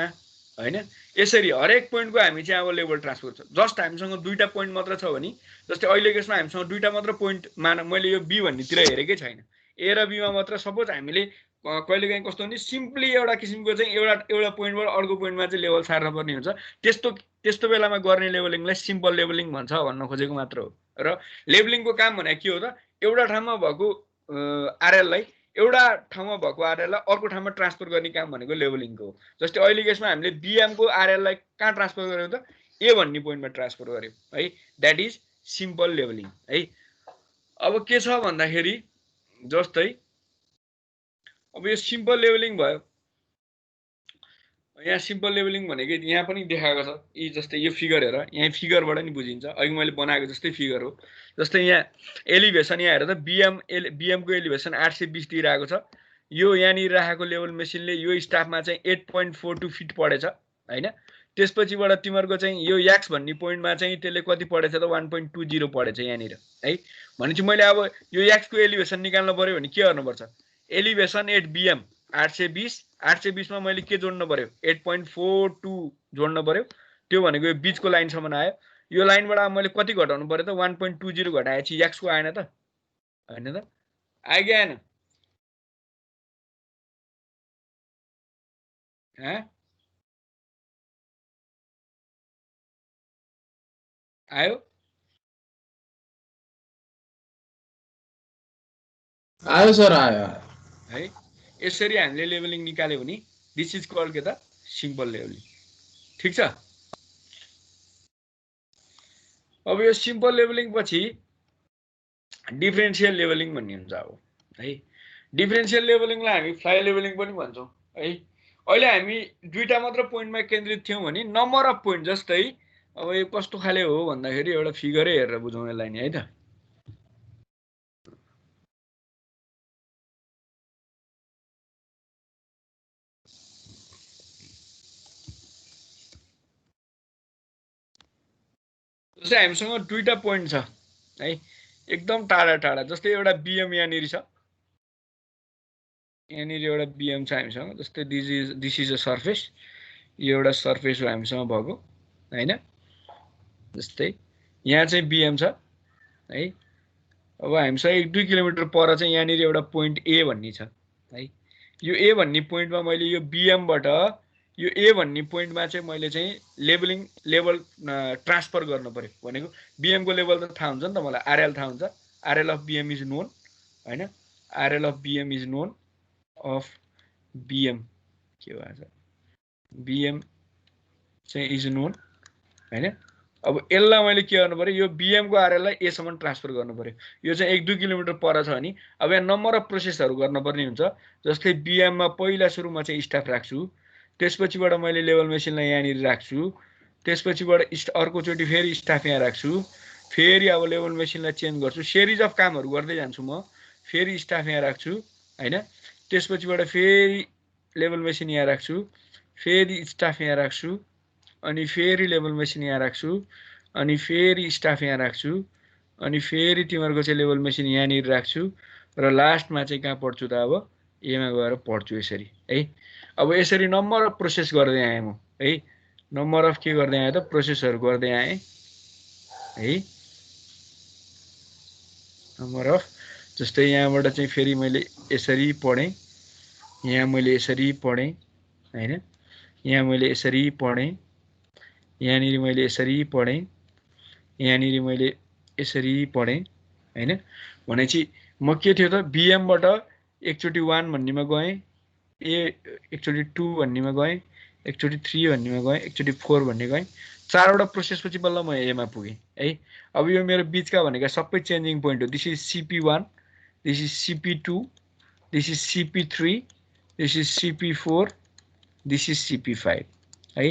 हैन यसरी हरेक पोइन्टको हामी चाहिँ अब लेभल ट्रान्सफर छ जस्ट हामीसँग दुईटा पोइन्ट मात्र छ भने जस्तै अहिले केसमा हामीसँग दुईटा मात्र पोइन्ट मान मैले यो बी भन्नेतिर हेरेकै छैन ए र बी मा मात्र सपोज हामीले कहिलेकाहीँ कस्तो हुन्छ सिम्पली एउटा किसिमको चाहिँ एउटा पोइन्टबाट अर्को पोइन्टमा चाहिँ लेभल सार्न पर्ने हुन्छ त्यस्तो बेलामा गर्ने लेभलिङलाई सिम्पल लेभलिङ भन्छ भन्न खोजेको मात्र हो र लेभलिङको काम भनेको के हो त एउटा ठाउँमा भएको आरएललाई एउटा ठाउँमा भएको आरएललाई अर्को ठाउँमा ट्रान्सफर गर्ने काम भनेको लेभलिङको हो जस्तै अहिले केसमा हामीले बीएम को आरएललाई कहाँ ट्रान्सफर गर्यौं त ए भन्ने पोइन्टमा ट्रान्सफर गर्यौं है दैट इज सिम्पल लेभलिङ है अब के छ भन्दाखेरि जस्तै अब यो सिम्पल लेभलिङ भयो यहाँ सिम्पल लेभलिङ भनेको यहाँ पनि देखाएको छ यी जस्तै यो फिगर हेर यहाँ फिगरबाट नि बुझिन्छ अघि मैले बनाएको जस्तै फिगर हो जस्तै यहाँ एलिभेसन यहाँ हेर त बीएम को एलिभेसन 820 दिइरहेको छ यो यहाँनिर राखेको लेभल मेसिनले यो स्टाफमा चाहिँ 8.42 फिट पढेछ हैन त्यसपछिबाट तिमीहरूको चाहिँ यो x भन्ने पोइन्टमा चाहिँ त्यसले कति पढेछ त 1.20 पढेछ यहाँनिर है। भनेपछि मैले अब यो x को एलिभेसन निकाल्नु पर्यो भने के गर्नुपर्छ, एलिभेसन एट बिएम 820 मा मैले के जोड्नु पर्यो 8.42 जोड्नु पर्यो। त्यो भनेको यो बीचको लाइनसम्म आयो। यो लाइनबाट मैले कति घटाउनु पर्यो त 1.20 घटाएपछि x को आएन त, हैन त, आयो कि आएन? आयो आयो सर आयो है। यसरी हामीले लेभलिङ निकाल्यो भने दिस इज कल्ड के त सिम्पल लेभलिङ। ठीक छ। अब यो सिम्पल लेभलिङ पछि डिफरेन्शियल लेभलिङ भन्ने हुन्छ अब है। डिफरेन्शियल लेभलिङलाई हामी फ्लाइ लेभलिङ पनि भन्छौँ है। अहिले हामी दुईटा मात्र पोइन्टमा केन्द्रित थियौँ भने नम्बर अफ पोइन्ट जस्तै अब यो कस्तो खाले हो भन्दाखेरि एउटा फिगरै हेरेर बुझौँ यसलाई नि है त। जस्तै हामीसँग दुईटा पोइन्ट छ है, एकदम टाढा टाढा। जस्तै एउटा बिएम यहाँनिर छ, यहाँनिर एउटा बिएम छ हामीसँग। जस्तै दिस इज अ सर्फेस, यो एउटा सर्फेस हो हामीसँग भएको हैन। जस्तै यहाँ चाहिँ बिएम छ है। अब हामीसँग 1-2 किलोमिटर पर चाहिँ यहाँनिर एउटा पोइन्ट ए भन्ने छ है। यो ए भन्ने पोइन्टमा मैले यो बिएमबाट यो ए भन्ने पोइन्टमा चाहिँ मैले चाहिँ लेभल ट्रान्सफर गर्नु पर्यो। भनेको बिएम को लेभल त थाहा हुन्छ नि त मलाई, आरएल थाहा हुन्छ, आरएल अफ बिएम इज नोन हैन। RL of BM is known of BM के भन्छ, बिएम चाहिँ इज नोन हैन। अब यसलाई मैले के गर्नु पर्यो, यो बिएम को आरएललाई ए सम्म ट्रान्सफर गर्नु पर्यो। यो चाहिँ 1-2 किलोमिटर पर छ भने अब यहाँ नम्बर अफ प्रोसेसहरू गर्नुपर्ने हुन्छ। जस्तै बिएममा पहिला सुरुमा चाहिँ स्टाफ राख्छु, त्यसपछिबाट मैले लेभल मेसिनलाई यहाँनिर राख्छु, त्यसपछिबाट अर्कोचोटि फेरि स्टाफ यहाँ राख्छु, फेरि अब लेभल मेसिनलाई चेन्ज गर्छु, सिरिज अफ कामहरू गर्दै जान्छु म। फेरि स्टाफ यहाँ राख्छु हैन, त्यसपछिबाट फेरि लेभल मेसिन यहाँ राख्छु, फेरि स्टाफ यहाँ राख्छु, अनि फेरि लेभल मेसिन यहाँ राख्छु, अनि फेरि स्टाफ यहाँ राख्छु, अनि फेरि तिमीहरूको चाहिँ लेभल मेसिन यहाँनिर राख्छु, र लास्टमा चाहिँ कहाँ पढ्छु त अब एमा गएर पढ्छु यसरी है। अब यसरी नम्बर अफ प्रोसेस गर्दै आएँ म है। नम्बर अफ के गर्दै आएँ त प्रोसेसहरू गर्दै आएँ है। नम्बर अफ जस्तै यहाँबाट चाहिँ फेरि मैले यसरी पढेँ, यहाँ मैले यसरी पढेँ हैन, यहाँ मैले यसरी पढेँ, यहाँनिर मैले यसरी पढेँ, यहाँनिर मैले यसरी पढेँ हैन। भनेपछि म के थियो त बिएमबाट एकचोटि 1 भन्नेमा गएँ, एकचोटि 2 भन्नेमा गएँ, एकचोटि 3 भन्नेमा गएँ, एकचोटि 4 भन्ने गएँ। 4वटा प्रोसेसपछि बल्ल म एमा पुगेँ है। अब यो मेरो बिचका भनेका सबै चेन्जिङ पोइन्ट हो। This is CP1, this is CP2, this is CP3, this is CP4, this is CP5 है।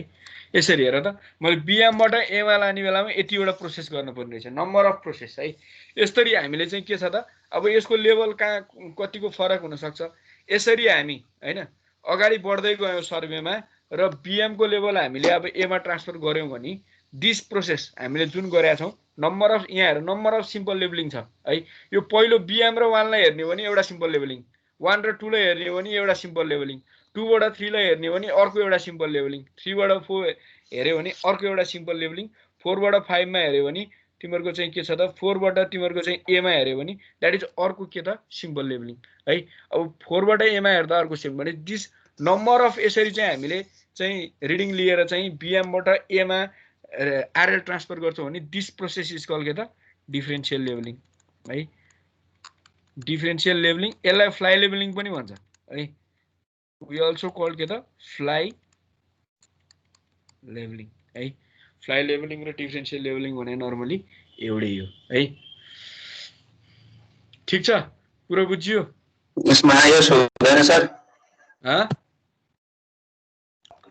यसरी हेर त मैले बिएमबाट एमा लाने बेलामा यतिवटा प्रोसेस गर्नुपर्ने रहेछ, नम्बर अफ प्रोसेस है। यसरी हामीले चाहिँ के छ त अब यसको लेभल कहाँ कतिको फरक हुनसक्छ। यसरी हामी हैन अगाडि बढ्दै गयौँ सर्वेमा, र बिएम को लेभल हामीले अब एमा ट्रान्सफर गऱ्यौँ भने दिस प्रोसेस हामीले जुन गरेका छौँ नम्बर अफ, यहाँ हेर नम्बर अफ सिम्पल लेभलिङ छ है। यो पहिलो बिएम र 1 लाई हेर्ने हो भने एउटा सिम्पल लेभलिङ, 1 र 2 लाई हेर्ने हो भने एउटा सिम्पल लेभलिङ, 2 बाट 3 लाई हेर्ने हो भने अर्को एउटा सिम्पल लेभलिङ, 3 बाट 4 हेर्यो भने अर्को एउटा सिम्पल लेभलिङ, 4 बाट 5 मा हेर्यो भने तिमीहरूको चाहिँ के छ त 4 बाट तिमीहरूको चाहिँ ए मा हेर्यो भने द्याट इज अर्को के त सिम्पल लेभलिङ है। अब 4 बाट ए मा हेर्दा अर्को सिम्पल भने दिस नम्बर अफ यसरी चाहिँ हामीले चाहिँ रिडिङ लिएर चाहिँ बिएमबाट ए मा आरएल ट्रान्सफर गर्छौँ भने दिस प्रोसेस इज कल्ड के त डिफरेन्शियल लेभलिङ है। डिफरेन्शियल लेभलिङ, यसलाई फ्लाइ लेभलिङ पनि भन्छ है। वी अल्सो कल्ड के त फ्लाइ लेभलिङ है। फ्लाइ लेभलिङ र डिफरेन्शियल लेभलिङ भने नर्मली एउटै हो है। ठीक छ, कुरा बुझियो? यसमा आइएस हुँदैन सर?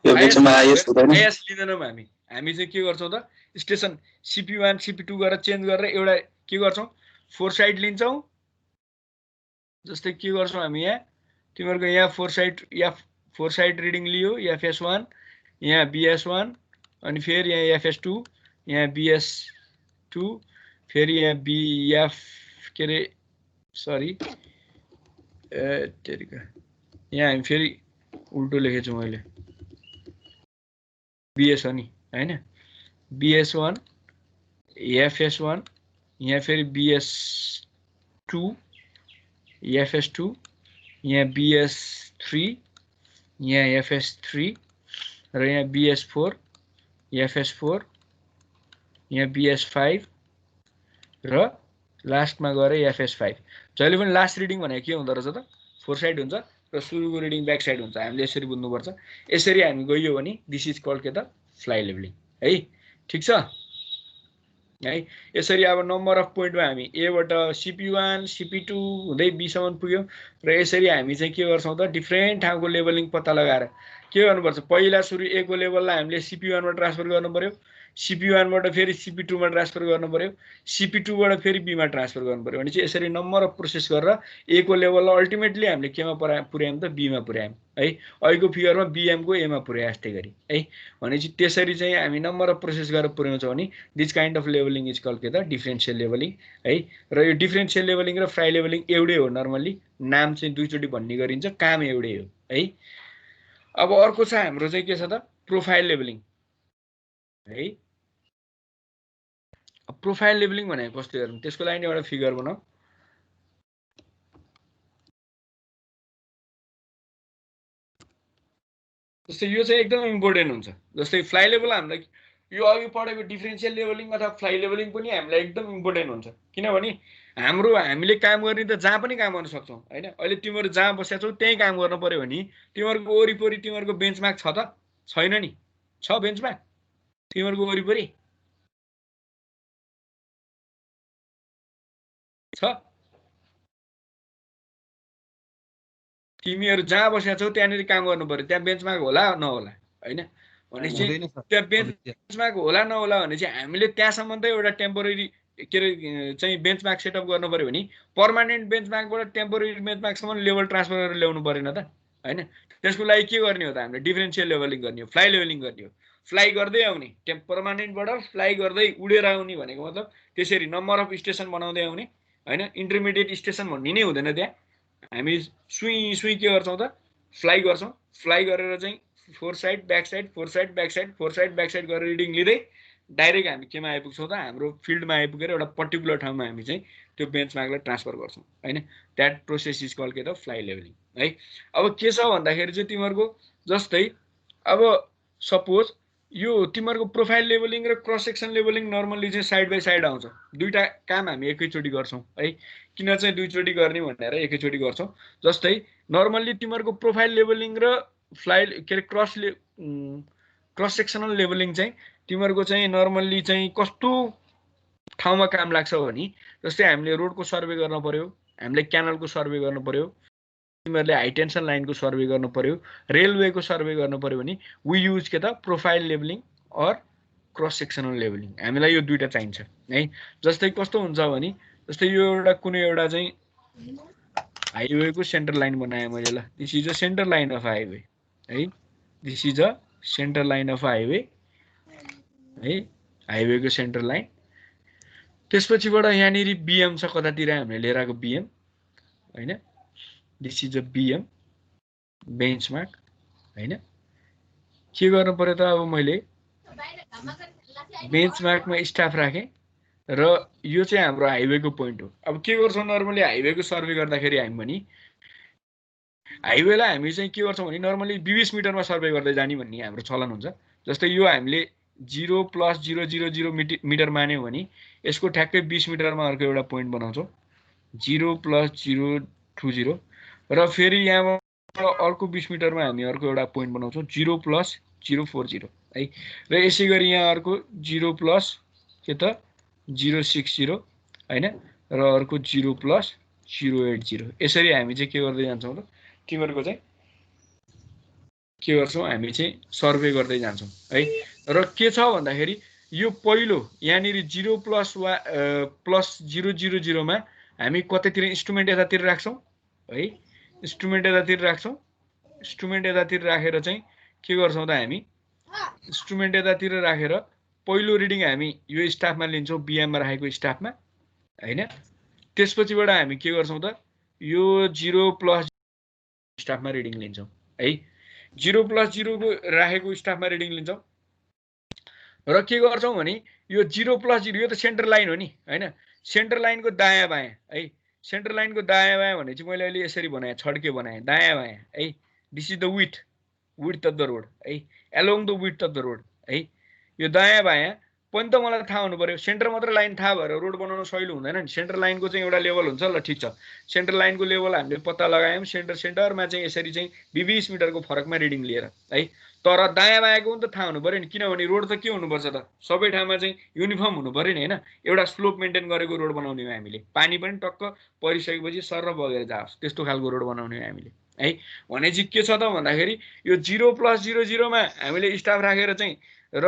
यो बिचमा आइएस हुँदैन? आइएस लिँदैनौँ हामी चाहिँ के गर्छौँ त स्टेसन CP1 CP2 गरेर चेन्ज गरेर एउटा के गर्छौँ 4 साइड लिन्छौँ। जस्तै के गर्छौँ हामी यहाँ तिमीहरूको यहाँ 4 साइड रिडिङ लियो या फेस 1, यहाँ BS1, अनि फेरि यहाँ FS2 यहाँ BS2 फेरि यहाँ BF के अरे सरी तेरिका यहाँ हामी फेरि उल्टो लेखेछु मैले BS हो नि हैन BS1 FS1 यहाँ फेरि BS2 FS2 यहाँ BS3 यहाँ FS3 र यहाँ BS4 FS4 यहाँ BS5 र लास्टमा गएर FS5 जहिले पनि लास्ट रिडिङ भनेको के हुँदो रहेछ त फोर साइड हुन्छ र सुरुको रिडिङ ब्याक साइड हुन्छ हामीले यसरी बुझ्नुपर्छ यसरी हामी गयो भने दिस इज कल्ड के त फ्लाइ लेभलिङ है ठीक छ है यसरी अब नम्बर अफ पोइन्टमा हामी A बाट CP1 CP2 हुँदै B सम्म पुग्यो र यसरी हामी चाहिँ के गर्छौं त डिफरेन्ट ठाउँको लेभलिङ पत्ता लगाएर के गर्नुपर्छ पहिला सुरु A को लेभललाई हामीले CP1 मा ट्रान्सफर गर्नु पर्यो CP1 बाट फेरि CP2 मा ट्रान्सफर गर्नु पर्यो CP2 बाट फेरि B मा ट्रान्सफर गर्नु पर्यो भने चाहिँ यसरी नम्बर अफ प्रोसेस गरेर A को लेभललाई अल्टिमेटली हामीले केमा पुर्यायौं त B मा पुर्यायौं है अहिलेको फिगरमा BM को A मा पुर्याए जस्तै गरी है भनेपछि त्यसरी चाहिँ हामी नम्बर अफ प्रोसेस गरेर पुर्याउँछौं भने this kind of levelling is called के त डिफरेन्शियल लेभलिङ है र यो डिफरेन्शियल लेभलिङ र फ्लाइ लेभलिङ एउटै हो नर्मली नाम चाहिँ दुईचोटी भन्ने गरिन्छ काम एउटै हो है अब अर्को छ हाम्रो चाहिँ के छ त प्रोफाइल लेभलिङ है प्रोफाइल लेभलिङ भनेको कस्तो हेरौँ त्यसको लागि एउटा फिगर बनाऊ जस्तै यो चाहिँ एकदम इम्पोर्टेन्ट हुन्छ जस्तै फ्लाइ लेभल हामीलाई यो अघि पढेको डिफरेन्शियल लेभलिङ अथवा फ्लाइ लेभलिङ पनि हामीलाई एकदम इम्पोर्टेन्ट हुन्छ किनभने हामीले काम गर्ने त जहाँ पनि काम गर्न सक्छौं हैन अहिले तिमीहरु जहाँ बसेका छौ त्यही काम गर्न पर्यो भने तिमीहरुको वरिपरि तिमीहरुको बेन्चमार्क छ त छैन नि छ बेन्चमार्क तिमीहरुको वरिपरि छ तिमीहरु जहाँ बसेका छौ त्यहाँनेरि काम गर्नु पर्यो त्यहाँ बेन्चमार्क होला नहोला हैन भनेपछि त्यहाँ बेन्चमार्क होला नहोला भने चाहिँ हामीले त्यहाँसम्म त एउटा टेम्पोरेरी के रे चाहिँ बेन्चमार्क सेटअप गर्नु पर्यो भने पर्मानेन्ट बेन्चमार्कबाट टेम्पोरेरी बेन्चमार्कसम्म लेभल ट्रान्सफर गरेर ल्याउनु परेन त हैन त्यसको लागि के गर्ने हो त हामीले डिफरेन्शियल लेभलिङ गर्ने हो फ्लाइ लेभलिङ गर्ने हो फ्लाइ गर्दै आउने पर्मानेन्टबाट फ्लाइ गर्दै उडेर आउने भनेको मतलब त्यसरी नम्बर अफ स्टेसन बनाउँदै आउने हैन इन्टरमिडिएट स्टेसन भन्ने नै हुँदैन त्यहाँ हामी सुई के गर्छौं त फ्लाइ गर्छौं फ्लाइ गरेर चाहिँ four side back side four side back side four side back side गरेर रिडिङ लिँदै डाइरेक्ट हामी केमा आइपुग्छौं त हाम्रो फिल्डमा आइपुगेर एउटा पर्टिकुलर ठाउँमा हामी चाहिँ त्यो बेन्चमार्कलाई ट्रान्सफर गर्छौं हैन द्याट प्रोसेस इज कल्ड के त फ्लाइ लेभलिङ है अब के छ भन्दाखेरि चाहिँ तिमीहरुको जस्तै अब सपोज यो तिमीहरुको प्रोफाइल लेभलिङ र क्रस सेक्सन लेभलिङ नर्मली चाहिँ साइड बाइ साइड आउँछ दुईटा काम हामी एकैचोटी गर्छौं है किन चाहिँ दुईचोटी गर्ने भनेर एकैचोटी गर्छौं जस्तै नर्मली तिमीहरुको प्रोफाइल लेभलिङ र फ्लाइ के रे क्रस सेक्सनल लेभलिङ चाहिँ तिमीहरुको चाहिँ नर्मली चाहिँ कस्तो ठाउँमा काम लाग्छ भने जस्तै हामीले रोडको सर्वे गर्न पर्यो हामीले क्यानलको सर्वे गर्न पर्यो तिमीहरुले हाई टेन्सन लाइनको सर्वे गर्नु पर्यो रेलवेको सर्वे गर्नु पर्यो भने वी युज के त profile levelling or cross sectional levelling हामीलाई यो दुईटा चाहिन्छ है जस्तै कस्तो हुन्छ भने जस्तै यो एउटा कुनै एउटा चाहिँ हाइवेको सेन्टर लाइन बनाए मैले ल this is a centre line of highway है this is a centre line of highway है हाइवेको सेन्टर लाइन त्यसपछिबाट यहाँनेरि बीएम छ कतातिर हामीले लिएर आएको बीएम हैन this is a BM benchmark हैन के गर्नु पर्यो त अब मैले बेन्चमार्कमा स्टाफ राखे र यो चाहिँ हाम्रो हाइवेको पोइन्ट हो अब के गर्छौं नर्मली हाइवेको सर्वे गर्दाखेरि हामी पनि हाइवेलाई हामी चाहिँ के गर्छौं भने नर्मली 20 मिटरमा सर्वे गर्दै जाने भन्ने हाम्रो चलन हुन्छ जस्तै यो हामीले 0+000 मिटर मान्यौ भने यसको ठ्याक्कै 20 मिटरमा अर्को एउटा पोइन्ट बनाउँछौं 0+020 र फेरि यहाँबाट अर्को 20 मिटरमा हामी अर्को एउटा पोइन्ट बनाउँछौं 0+040 है र यसै गरी यहाँ अर्को 0+060 हैन र अर्को 0+080 यसरी हामी चाहिँ के गर्दै जान्छौं त तिमीहरुको चाहिँ के गर्छौं हामी चाहिँ सर्वे गर्दै जान्छौं है र के छ भन्दाखेरि यो पहिलो यहाँनेरि 0+000 मा हामी कतैतिर इन्स्ट्रुमेन्ट यतातिर राख्छौं है इन्स्ट्रुमेन्ट यतातिर राख्छौं इन्स्ट्रुमेन्ट यतातिर राखेर चाहिँ के गर्छौं त हामी इन्स्ट्रुमेन्ट यतातिर राखेर पहिलो रिडिङ हामी यो स्टाफमा लिन्छौँ, बिएममा राखेको स्टाफमा हैन। त्यसपछिबाट हामी के गर्छौँ त यो 0 प्लस स्टाफमा रिडिङ लिन्छौँ है। 0 प्लस 0 को राखेको स्टाफमा रिडिङ लिन्छौँ र के गर्छौँ भने यो 0 प्लस 0 यो त सेन्टर लाइन हो नि हैन। सेन्टर लाइनको दायाँ बायाँ है, सेन्टर लाइनको दायाँ बायाँ भने चाहिँ मैले अहिले यसरी बनाएँ, छड्के बनाएँ दायाँ बायाँ है। This is the width of the road है, along the width of the road है। यो दायाँ बायाँ पनि त मलाई थाहा हुनु पर्यो। सेन्टर मात्र लाइन थाहा भएर रोड बनाउन सजिलो हुँदैन नि। सेन्टर लाइनको चाहिँ एउटा लेभल हुन्छ, ल ठिक छ, सेन्टर लाइनको लेभल हामीले पत्ता लगायौँ। सेन्टरमा चाहिँ यसरी चाहिँ 20 मिटरको फरकमा रिडिङ लिएर है। तर दायाँ बायाँको पनि त थाहा हुनु पर्यो नि, किनभने रोड त के हुनुपर्छ त सबै ठाउँमा चाहिँ युनिफर्म हुनु पर्यो नि हैन। एउटा स्लोप मेन्टेन गरेको रोड बनाउने हो हामीले, पानी पनि टक्क परिसकेपछि सर बगेर जाओस् त्यस्तो खालको रोड बनाउने हो हामीले है। भनेपछि के छ त भन्दाखेरि यो 0 प्लस 0 0 मा हामीले स्टाफ राखेर चाहिँ र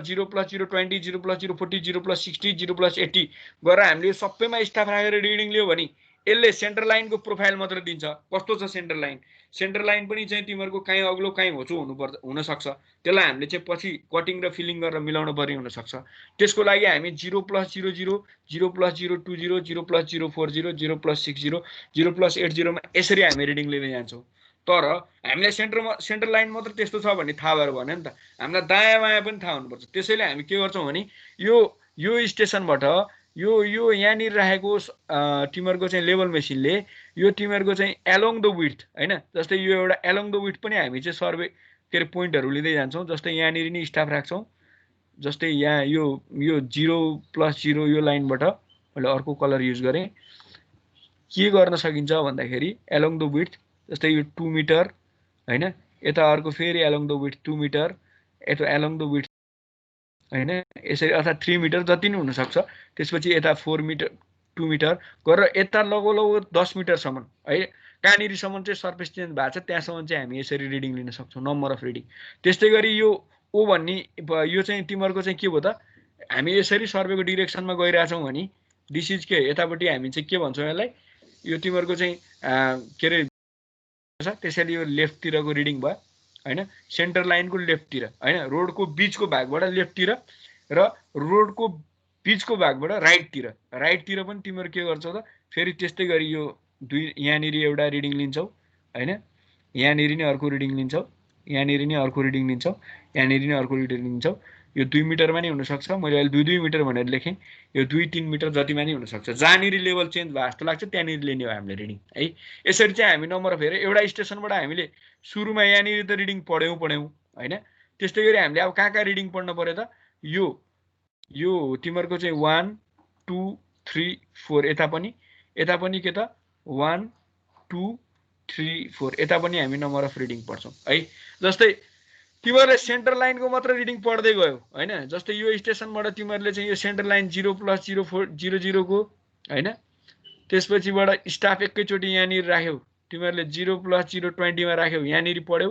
0 प्लस 0 20 0 प्लस 0 40 0 प्लस 60 0 प्लस 80 गरेर हामीले सबैमा स्टाफ राखेर रिडिङ लियो भने यसले सेन्टर लाइनको प्रोफाइल मात्र दिन्छ। कस्तो छ सेन्टर लाइन? सेन्टर लाइन पनि चाहिँ तिमीहरूको काहीँ अग्लो काहीँ होचो हुनसक्छ। त्यसलाई हामीले चाहिँ पछि कटिङ र फिलिङ गरेर मिलाउनु पर्ने हुनसक्छ। त्यसको लागि हामी 0 plus 0 0 0 plus 0 20 0 plus 0 40 0 plus 60 0 plus 80 मा यसरी हामी रिडिङ लिँदै जान्छौँ। तर हामीलाई सेन्टर लाइन मात्र त्यस्तो छ भने थाहा भएर भन्यो नि त, हामीलाई दायाँ बायाँ पनि थाहा हुनुपर्छ। त्यसैले हामी के गर्छौँ भने यो स्टेसनबाट यो यहाँनिर राखेको तिमीहरूको चाहिँ लेभल मेसिनले यो तिमीहरूको चाहिँ एलोङ द विड्थ हैन। जस्तै यो एउटा एलोङ द विड्थ पनि हामी चाहिँ सर्वे के अरे पोइन्टहरू लिँदै जान्छौँ। जस्तै यहाँनिर नि स्टाफ राख्छौँ। जस्तै यहाँ यो 0 प्लस 0 यो लाइनबाट मैले अर्को कलर युज गरेँ। के गर्न सकिन्छ भन्दाखेरि एलोङ द विड्थ जस्तै यो 2 मिटर हैन, यता अर्को फेरि एलोङ द विड्थ 2 मिटर, यता एलोङ द विड्थ हैन यसरी, अर्थात् 3 मिटर जति नै हुनसक्छ। त्यसपछि यता 4 मिटर 2 मिटर गरेर यता लगभग 10 मिटरसम्म है, कहाँनिरसम्म चाहिँ सर्फेस चेन्ज भएको छ त्यहाँसम्म चाहिँ हामी यसरी रिडिङ लिन सक्छौँ, नम्बर अफ रिडिङ। त्यस्तै गरी यो ओ भन्ने यो चाहिँ तिमीहरूको चाहिँ के भयो त, हामी यसरी सर्वेको डिरेक्सनमा गइरहेछौँ भने दिस इज के यतापट्टि हामी चाहिँ के भन्छौँ यसलाई, यो तिमीहरूको चाहिँ के अरे त्यसैले यो लेफ्टतिरको रिडिङ भयो हैन। सेन्टर लाइनको लेफ्टतिर हैन, रोडको बिचको भागबाट लेफ्टतिर र रोडको बिचको भागबाट राइटतिर पनि तिमीहरू के गर्छौ त फेरि त्यस्तै गरी यो यहाँनिर एउटा रिडिङ लिन्छौ हैन, यहाँनिर नि अर्को रिडिङ लिन्छौ, यहाँनिर नि अर्को रिडिङ लिन्छौ, यहाँनिर नि अर्को रिडिङ लिन्छौ। यो 2 मिटरमा नि हुनसक्छ, मैले अहिले 2 मिटर भनेर लेखेँ। यो 2-3 मिटर जतिमा नि हुनसक्छ। जहाँनिर लेभल चेन्ज भयो जस्तो लाग्छ त्यहाँनिर लिने हो हामीले रिडिङ है। यसरी चाहिँ हामी नम्बर अफ हेरेर एउटा स्टेसनबाट हामीले सुरुमा यहाँनिर त रिडिङ पढ्यौँ हैन। त्यस्तै गरी हामीले अब कहाँ रिडिङ पढ्न पर्यो त, यो तिमीहरूको चाहिँ 1 2 3 4 यता पनि के त 1 2 3 4 यता पनि हामी नम्बर अफ रिडिङ पढ्छौँ है। जस्तै तिमीहरूले सेन्टर लाइनको मात्र रिडिङ पढ्दै गयो हैन। जस्तै यो स्टेसनबाट तिमीहरूले चाहिँ यो सेन्टर लाइन 0 प्लस 0 0 0 को हैन, त्यसपछिबाट स्टाफ एकैचोटि यहाँनिर राख्यौ, तिमीहरूले 0 प्लस 0 20 मा राख्यौ, यहाँनिर पढ्यौ,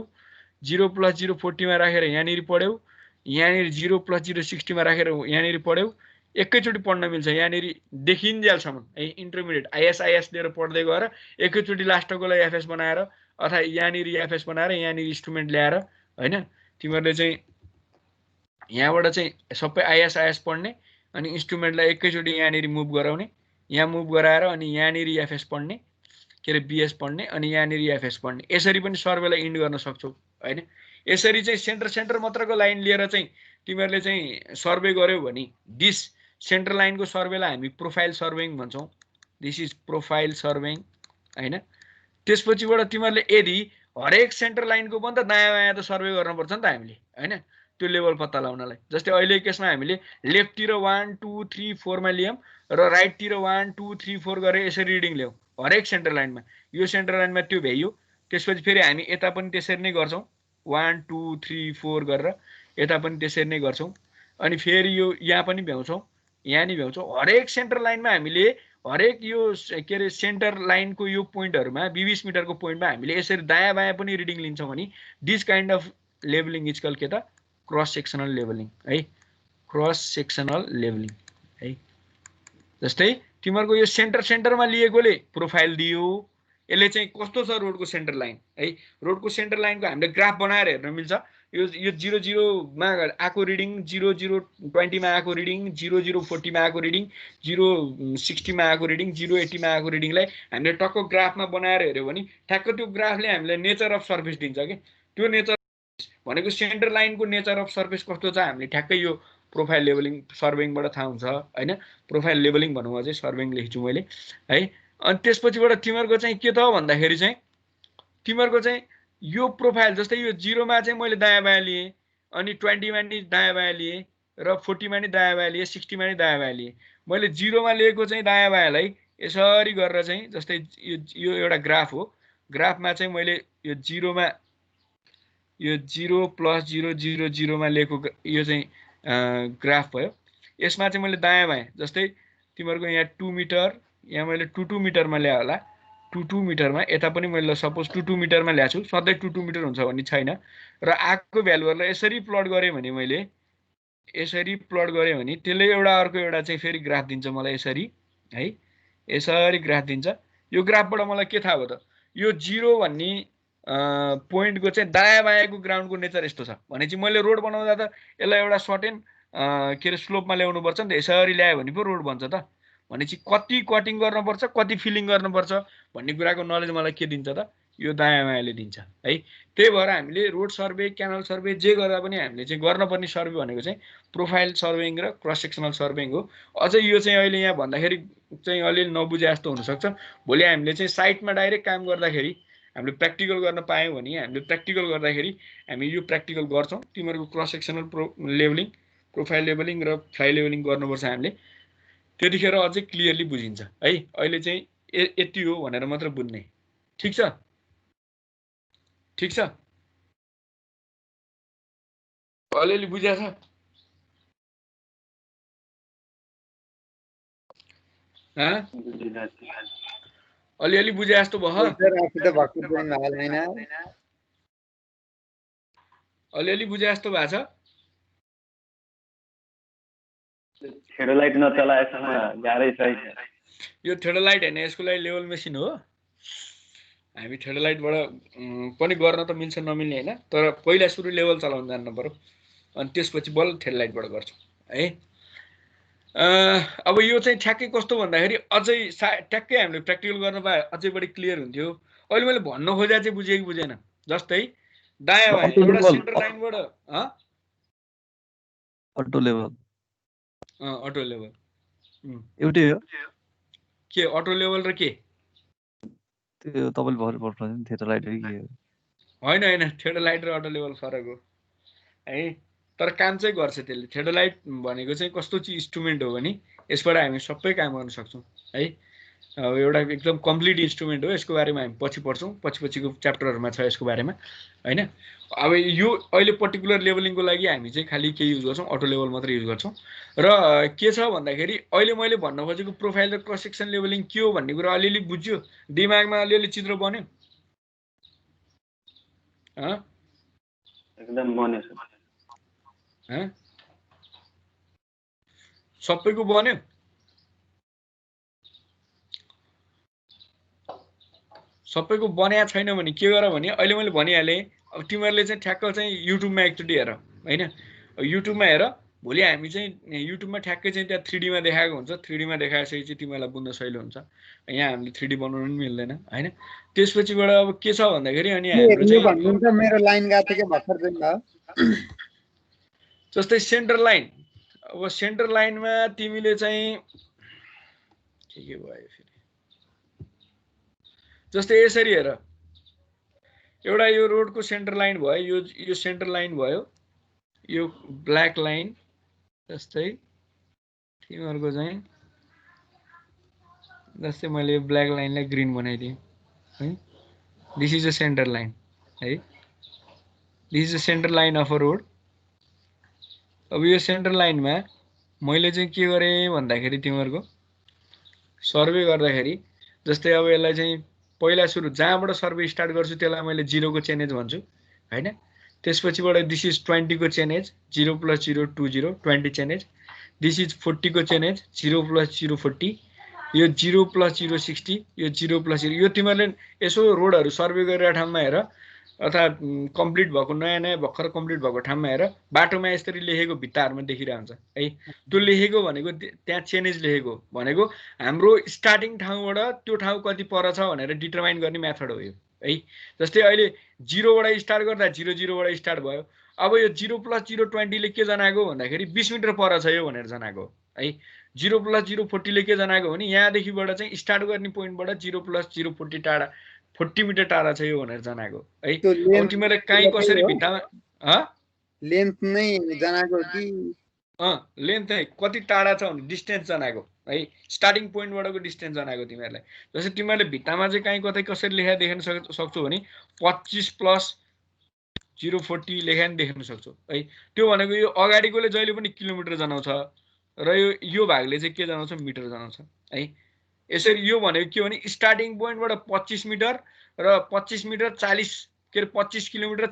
0 प्लस 0 40 मा राखेर यहाँनिर पढ्यौ, यहाँनिर 0 प्लस 0 60 मा राखेर यहाँनिर पढ्यौ। एकैचोटि पढ्न मिल्छ यहाँनिर देखिन्जेलसम्म है। इन्टरमिडिएट आइएस लिएर पढ्दै गएर एकैचोटि लास्टकोलाई एफएस बनाएर अथवा यहाँनिर एफएस बनाएर यहाँनिर इन्स्ट्रुमेन्ट ल्याएर हैन, तिमीहरूले चाहिँ यहाँबाट चाहिँ सबै आइएस पढ्ने अनि इन्स्ट्रुमेन्टलाई एकैचोटि यहाँनिर मुभ गराउने, यहाँ मुभ गराएर अनि यहाँनिर एफएस पढ्ने के अरे बिएस पढ्ने अनि यहाँनिर एफएस पढ्ने। यसरी पनि सर्वेलाई इन्ड गर्न सक्छौ हैन। यसरी चाहिँ सेन्टर मात्रको लाइन लिएर चाहिँ तिमीहरूले चाहिँ सर्वे गर्यौ भने दिस सेन्टर लाइनको सर्वेलाई हामी प्रोफाइल सर्वेइङ भन्छौँ। दिस इज प्रोफाइल सर्वेइङ हैन। त्यसपछिबाट तिमीहरूले यदि हरेक सेन्टर लाइनको पनि त दायाँ बायाँ त सर्वे गर्नुपर्छ नि त हामीले हैन, त्यो लेभल पत्ता लगाउनलाई। जस्तै अहिले केसमा हामीले लेफ्टतिर 1 2 3 4 मा लियौँ र राइटतिर 1 2 3 4 गरेर यसरी रिडिङ ल्याउँ हरेक सेन्टर लाइनमा। यो सेन्टर लाइनमा त्यो भ्याइयो। त्यसपछि फेरि हामी यता पनि त्यसरी नै गर्छौँ 1 2 3 4 गरेर, यता पनि त्यसरी नै गर्छौँ। अनि फेरि यो यहाँ पनि भ्याउँछौँ, यहाँ नि भ्याउँछौँ। हरेक सेन्टर लाइनमा हामीले हरेक यो के अरे सेन्टर लाइनको यो पोइन्टहरूमा 20 मिटरको पोइन्टमा हामीले यसरी दायाँ बायाँ पनि रिडिङ लिन्छौँ भने this kind of levelling is call के त क्रस सेक्सनल लेभलिङ है। क्रस सेक्सनल लेभलिङ है। जस्तै तिमीहरूको यो सेन्टरमा लिएकोले प्रोफाइल दियो। यसले चाहिँ कस्तो छ रोडको सेन्टर लाइन है, रोडको सेन्टर लाइनको हामीले ग्राफ बनाएर हेर्न मिल्छ। यो 00 मा आएको रिडिङ 0020 मा आएको रिडिङ 0040 मा आएको रिडिङ 060 मा आएको रिडिङ 080 मा आएको रिडिङलाई हामीले टक्क ग्राफमा बनाएर हेर्यो भने ठ्याक्क त्यो ग्राफले हामीलाई नेचर अफ सर्फेस दिन्छ के त्यो नेचर भनेको सेन्टर लाइनको नेचर अफ सर्फेस कस्तो छ हामीले ठ्याक्कै यो प्रोफाइल लेभलिङ सर्वेइङबाट थाहा हुन्छ हैन प्रोफाइल लेभलिङ भन्नुमा चाहिँ सर्वेइङ लेख्छु मैले है अनि त्यसपछिबाट तिमीहरुको चाहिँ के त भन्दाखेरि चाहिँ तिमीहरुको चाहिँ यो प्रोफाइल जस्तै यो 0 मा चाहिँ मैले दायाँ बायाँ लिए अनि 20 मा नि दायाँ बायाँ लिए र 40 मा नि दायाँ बायाँ लिए 60 मा नि दायाँ बायाँ लिए मैले 0 मा लिएको चाहिँ दायाँ बायाँलाई यसरी गरेर चाहिँ जस्तै यो एउटा ग्राफ हो ग्राफमा चाहिँ मैले यो 0 मा यो 0 + 0 0 0 मा लिएको यो चाहिँ ग्राफ भयो यसमा चाहिँ मैले दायाँ बायाँ जस्तै तिमीहरुको यहाँ 2 मिटर यहाँ मैले 2 मिटरमा ल्याए होला 2 मिटरमा यता पनि मैले सपोज 2 मिटरमा ल्याछु सधैँ 2 मिटर हुन्छ भन्ने छैन र आको भ्यालुहरुलाई यसरी प्लट गरे भने मैले यसरी प्लट गरे भने त्यसले एउटा अर्को एउटा चाहिँ फेरि ग्राफ दिन्छ मलाई यसरी है यसरी ग्राफ दिन्छ यो ग्राफबाट मलाई के थाहा भयो त यो 0 भन्ने पोइन्टको चाहिँ दायाँ बायाँको ग्राउन्डको नेचर यस्तो छ भनेपछि मैले रोड बनाउँदा त यसलाई एउटा सर्टेन के रे स्लोपमा ल्याउनु पर्छ नि त यसरी ल्यायो भने पो रोड बन्छ त भनेपछि कति कटिङ गर्नुपर्छ कति फिलिङ गर्नुपर्छ भन्ने कुराको नलेज मलाई के दिन्छ त यो दायाँ बायाँले दिन्छ है त्यही भएर हामीले रोड सर्वे क्यानल सर्वे जे गर्दा पनि हामीले चाहिँ गर्नुपर्ने सर्वे भनेको चाहिँ प्रोफाइल सर्वेइङ र क्रस सेक्सनल सर्वेइङ हो अझै यो चाहिँ अहिले यहाँ भन्दाखेरि चाहिँ अलिअलि नबुझे जस्तो हुन सक्छ भोलि हामीले चाहिँ साइटमा डाइरेक्ट काम गर्दाखेरि हामीले प्र्याक्टिकल गर्न पायौं भने हामीले प्र्याक्टिकल गर्दाखेरि हामी यो प्र्याक्टिकल गर्छौं तिमीहरुको cross sectional levelling profile levelling र फ्लाइ लेभलिङ गर्नुपर्छ हामीले त्यतिखेर अझै क्लियरली बुझिन्छ है अहिले चाहिँ यति हो भनेर मात्र बुझ्ने ठीक छ अलिअलि बुझ्या छ अलिअलि बुझे जस्तो भयो अलिअलि बुझे जस्तो भएको छ थेडोलाइट नचलाएसम्म गाह्रै छ यो थेडोलाइट हैन यसको लागि लेभल मेसिन हो हामी थेडोलाइटबाट पनि गर्न त मिल्छ नमिल्ने हैन तर पहिला सुरु लेभल चलाउन जान्नु पर्यो अनि त्यसपछि बल थेडोलाइटबाट गर्छौं है अब यो चाहिँ ठ्याक्कै कस्तो भन्दाखेरि अझै ठ्याक्कै हामीले प्र्याक्टिकल गर्न पाए अझै बढी क्लियर हुन्थ्यो अहिले मैले भन्न खोजे चाहिँ बुझे कि बुझेन जस्तै दायाँ बायाँ एउटा सेन्टर लाइनबाट अटो लेभल एउटै हो के अटो लेभल र के त्यो तपाईले भर्नु पर्छ नि थेडोलाइट हो के हो हैन थेडोलाइट र अटो लेभल फरक हो है तर काम चाहिँ गर्छ त्यसले थेडोलाइट भनेको चाहिँ कस्तो चाहिँ इन्स्ट्रुमेन्ट हो भने यसबाट हामी सबै काम गर्न सक्छौं है अब एउटा एकदम कम्प्लिट इन्स्ट्रुमेन्ट हो यसको बारेमा हामी पछि पढ्छौं पछिको च्याप्टरहरुमा छ यसको बारेमा हैन अब यो अहिले पर्टिकुलर लेभलिङको लागि हामी चाहिँ खाली के युज गर्छौं अटो लेभल मात्र युज गर्छौं र के छ भन्दाखेरि अहिले मैले भन्न खोजेको प्रोफाइल र क्रस सेक्सन लेभलिङ के हो भन्ने कुरा अलिअलि बुझ्यो दिमागमा अलिअलि चित्र बन्यो एकदम बन्यो सर सबैको बन्यो सबैको बन्या छैन भने के गर भने अहिले मैले भनिहाले अब तिमीहरुले चाहिँ ठ्याक्क चाहिँ युट्युबमा एकचोटी हेर हैन युट्युबमा हेर भोलि हामी चाहिँ युट्युबमा ठ्याक्कै चाहिँ त्यहाँ 3D मा देखाएको हुन्छ 3D मा देखाएपछि चाहिँ तिमीलाई बुझ्न सजिलो हुन्छ यहाँ हामीले 3D बनाउन पनि मिल्दैन हैन त्यसपछिबाट अब के छ भन्दाखेरि अनि हाम्रो चाहिँ भन्नुहुन्छ मेरो लाइन गएको थियो के भर्खर चाहिँ जस्तै सेन्टर लाइन अब सेन्टर लाइनमा तिमीले चाहिँ के भयो फेरि जस्तै यसरी हेर एउटा यो रोडको सेन्टर लाइन भयो यो सेन्टर लाइन भयो यो ब्ल्याक लाइन जस्तै तिमीहरुको चाहिँ जस्तै मैले यो ब्ल्याक लाइनलाई ग्रीन बनाइदिएँ है this is a centre line है this is a centre line of a road अब यो सेन्टर लाइनमा मैले चाहिँ के गरे भन्दाखेरि तिमीहरुको सर्वे गर्दाखेरि जस्तै अब यसलाई चाहिँ पहिला सुरु जहाँबाट सर्वे स्टार्ट गर्छु त्यसलाई मैले 0 को चेन एज भन्छु हैन त्यसपछिबाट दिस इज 20 को chainage 0 + 0 20 20 chainage this is 40 को चेन एज 0 + 0 40 यो 0 + 0 60 यो 0 + 0 यो तिमीहरुले यसो रोडहरु सर्वे गरेर ठाउँमा हेर अथवा कम्प्लिट भएको नयाँ भर्खर कम्प्लिट भएको ठाउँमा हेर बाटोमा यसरी लेखेको भित्ताहरूमा देखिरहन्छ है। त्यो लेखेको भनेको त्यहाँ चेनेज लेखेको भनेको हाम्रो स्टार्टिङ ठाउँबाट त्यो ठाउँ कति पर छ भनेर डिटरमाइन गर्ने मेथड हो यो है। जस्तै अहिले 0 बाट स्टार्ट गर्दा 0 बाट स्टार्ट भयो। अब यो 0 + 0 20 ले के जनाको भन्दाखेरि 20 मिटर पर छ यो भनेर जनाको है। 0 + 0 40 ले के जनाको भने यहाँदेखिबाट चाहिँ स्टार्ट गर्ने पोइन्टबाट 0 + 0 40 टाढा 40 मिटर टाढा छ यो भनेर जनाको है। अब तिमीले काहीँ कसरी भित्तामा लेन्थ नै जनाको कि लेन्थ चाहिँ कति टाढा छ भने डिस्टेन्स जनाको है। स्टार्टिङ पोइन्टबाटको डिस्टेन्स जनाको तिमीहरूलाई। जस्तै तिमीहरूले भित्तामा चाहिँ काहीँ कतै कसरी लेखेर देख्न सक्छौ भने 25 + 040 लेखेर देख्न सक्छौ है। त्यो भनेको यो अगाडिकोले जहिले पनि किलोमिटर जनाउँछ र यो भागले चाहिँ के जनाउँछ मिटर जनाउँछ है। यसरी यो भनेको के भने स्टार्टिङ पोइन्टबाट 25 मिटर र 25 मिटर 40 के अरे 25 किलोमिटर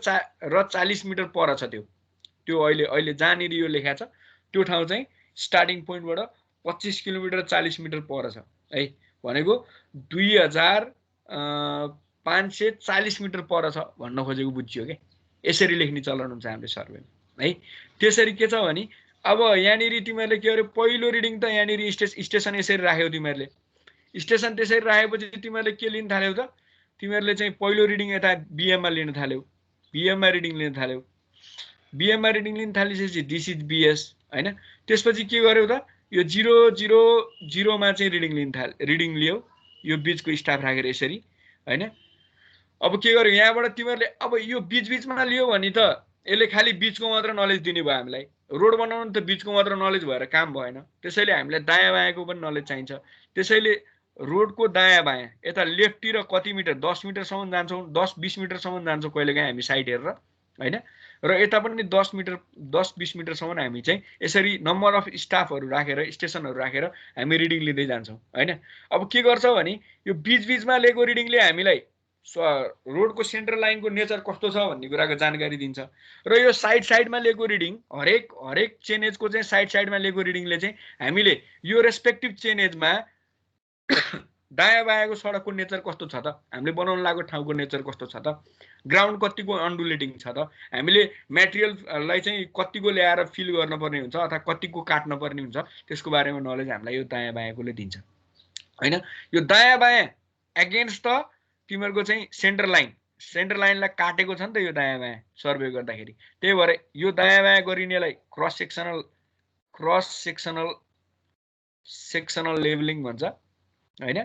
र 40 मिटर पर छ त्यो अहिले जहाँनिर यो लेखा छ त्यो ठाउँ चाहिँ स्टार्टिङ पोइन्टबाट 25 किलोमिटर 40 मिटर पर छ है। भनेको 2540 मिटर पर छ भन्न खोजेको बुझ्यो के। यसरी लेख्ने चलन हुन्छ हाम्रो सर्भेमा है। त्यसरी के छ भने अब यहाँनिर तिमीहरूले के अरे पहिलो रिडिङ त यहाँनिर स्टेसन यसरी राख्यौ तिमीहरूले। स्टेसन त्यसरी राखेपछि तिमीहरूले के लिन थाल्यौ त तिमीहरूले चाहिँ पहिलो रिडिङ यता बिएममा लिन थाल्यौ। बिएममा रिडिङ लिन थाल्यौ। बिएममा रिडिङ लिन थालिसकेपछि दिस इज बिएस हैन। त्यसपछि के गर्यौ त यो 000 मा चाहिँ रिडिङ लियौ यो बीचको स्टाफ राखेर यसरी हैन। अब के गर्यौ यहाँबाट तिमीहरूले अब यो बीचमा लियो भने त यसले खाली बीचको मात्र नलेज दिने भयो हामीलाई। रोड बनाउनु त बीचको मात्र नलेज भएर काम भएन। त्यसैले हामीलाई दायाँ बायाँको पनि नलेज चाहिन्छ। त्यसैले रोडको दायाँ बायाँ यता लेफ्टतिर कति मिटर 10 मिटरसम्म जान्छौँ 10-20 मिटरसम्म जान्छौँ कहिलेकाहीँ हामी साइड हेरेर हैन। र यता पनि 10-20 मिटरसम्म हामी चाहिँ यसरी नम्बर अफ स्टाफहरू राखेर स्टेसनहरू राखेर हामी रिडिङ लिँदै जान्छौँ हैन। अब के गर्छ भने यो बीचमा लिएको रिडिङले हामीलाई रोडको सेन्ट्रल लाइनको नेचर कस्तो छ भन्ने कुराको जानकारी दिन्छ। र यो साइडमा लिएको रिडिङ हरेक चेनेजको चाहिँ साइडमा लिएको रिडिङले चाहिँ हामीले यो रेस्पेक्टिभ चेनेजमा दायाँ बायाँको सडकको नेचर कस्तो छ त, हामीले बनाउन लागेको ठाउँको नेचर कस्तो छ त, ग्राउन्ड कतिको अन्डुलेटिङ छ त, हामीले मेटेरियललाई चाहिँ कतिको ल्याएर फिल गर्नुपर्ने हुन्छ अथवा कतिको काट्न पर्ने हुन्छ त्यसको बारेमा नलेज हामीलाई यो दायाँ बायाँकोले दिन्छ हैन। यो दायाँ बायाँ एगेन्स्ट त तिमीहरूको चाहिँ सेन्टर लाइनलाई काटेको छ नि त यो दायाँ बायाँ सर्वे गर्दाखेरि। त्यही भएर यो दायाँ बायाँ गरिनेलाई क्रस सेक्सनल लेभलिङ भन्छ हैन।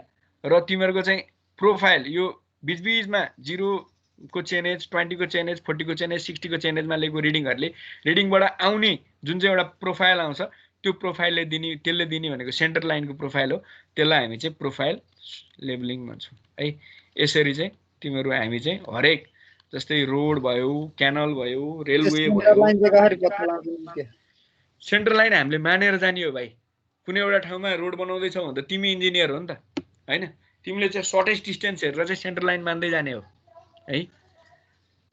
र तिमीहरूको चाहिँ प्रोफाइल यो बीचमा 0 को चेनेज 20 को चेनेज 40 को चेनेज 60 को चेनेजमा लिएको रिडिङबाट आउने जुन चाहिँ एउटा प्रोफाइल आउँछ त्यो प्रोफाइलले त्यसले दिने भनेको सेन्टर लाइनको प्रोफाइल हो। त्यसलाई हामी चाहिँ प्रोफाइल लेभलिङ भन्छौँ है। यसरी चाहिँ तिमीहरू हामी चाहिँ हरेक जस्तै रोड भयो क्यानल भयो रेलवे भयो सेन्टर लाइन हामीले मानेर जाने हो भाइ। कुनै एउटा ठाउँमा रोड बनाउँदैछौ भने त तिमी इन्जिनियर हो नि त हैन। तिमीले चाहिँ सर्टेस्ट डिस्टेन्स हेरेर चाहिँ सेन्टर लाइन मान्दै जाने हो है।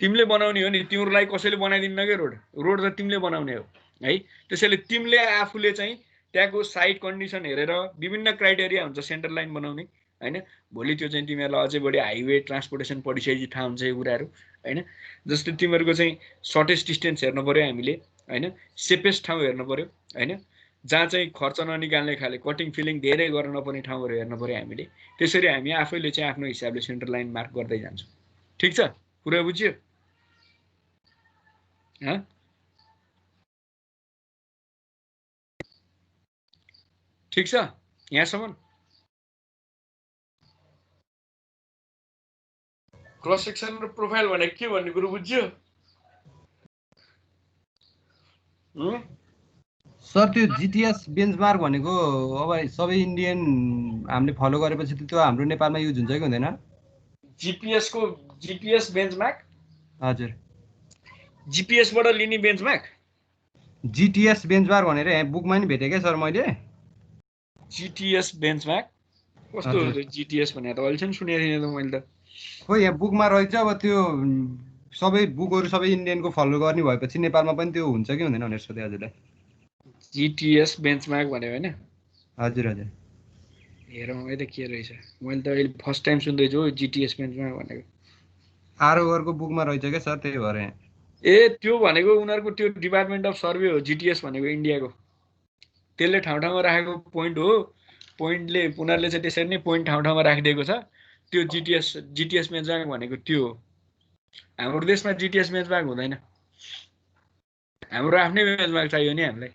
तिमीले बनाउने हो नि, तिमीलाई कसैले बनाइदिन्न के रोड त तिमीले बनाउने हो है। त्यसैले तिमीले आफूले चाहिँ त्यहाँको साइट कन्डिसन हेरेर विभिन्न क्राइटेरिया हुन्छ सेन्टर लाइन बनाउने हैन। भोलि त्यो चाहिँ तिमीहरूलाई अझै बढी हाइवे ट्रान्सपोर्टेसन पढिसकेपछि थाहा हुन्छ यो कुराहरू हैन। जस्तै तिमीहरूको चाहिँ सर्टेस्ट डिस्टेन्स हेर्नु पर्यो हामीले हैन, सेफेस्ट ठाउँ हेर्नु पर्यो हैन, जहाँ चाहिँ खर्च ननिकाल्ने खाले कटिङ फिलिङ धेरै गर्न नपर्ने ठाउँहरू हेर्नु पर्यो हामीले। त्यसरी हामी आफैले चाहिँ आफ्नो हिसाबले सेन्टर लाइन मार्क गर्दै जान्छौँ। ठिक छ, कुरा बुझ्यो? ठिक छ यहाँसम्म? क्रस सेक्सन र प्रोफाइल भनेको के भन्ने कुरो बुझ्यो? सर त्यो जिटिएस बेन्चमार्क भनेको अब सबै इन्डियन हामीले फलो गरेपछि त्यो हाम्रो नेपालमा युज हुन्छ कि हुँदैन? GPS benchmark? हजुर, जिपिएसबाट लिने बेन्चमार्क जिटिएस बेन्चमार्क भनेर यहाँ बुकमा नि भेटेँ क्या सर मैले। जिटिएस बेन्चमार्क कस्तो हो त्यो जिटिएस भनेर त अहिलेसम्म सुनेको थिएन त मैले त। खोइ यहाँ बुकमा रहेछ। अब त्यो सबै बुकहरू सबै इन्डियनको फलो गर्ने भएपछि नेपालमा पनि त्यो हुन्छ कि हुँदैन भनेर सोधेँ हजुरलाई। जिटिएस बेन्चमार्क भन्यो होइन? हजुर हजुर, हेरौँ है त के रहेछ। मैले त अहिले फर्स्ट टाइम सुन्दैछु जिटिएस बेन्चमार्क भनेको। आरओआरको बुकमा रहेछ क्या सर, त्यही भएर यहाँ। ए त्यो भनेको उनीहरूको त्यो डिपार्टमेन्ट अफ सर्वे हो, जिटिएस भनेको इन्डियाको। त्यसले ठाउँ ठाउँमा राखेको पोइन्ट हो। पोइन्टले उनीहरूले चाहिँ त्यसरी नै पोइन्ट ठाउँ ठाउँमा राखिदिएको छ। त्यो जिटिएस बेन्चमार्क भनेको त्यो हो। हाम्रो देशमा जिटिएस बेन्चमार्क हुँदैन, हाम्रो आफ्नै बेन्चमार्क चाहियो नि हामीलाई।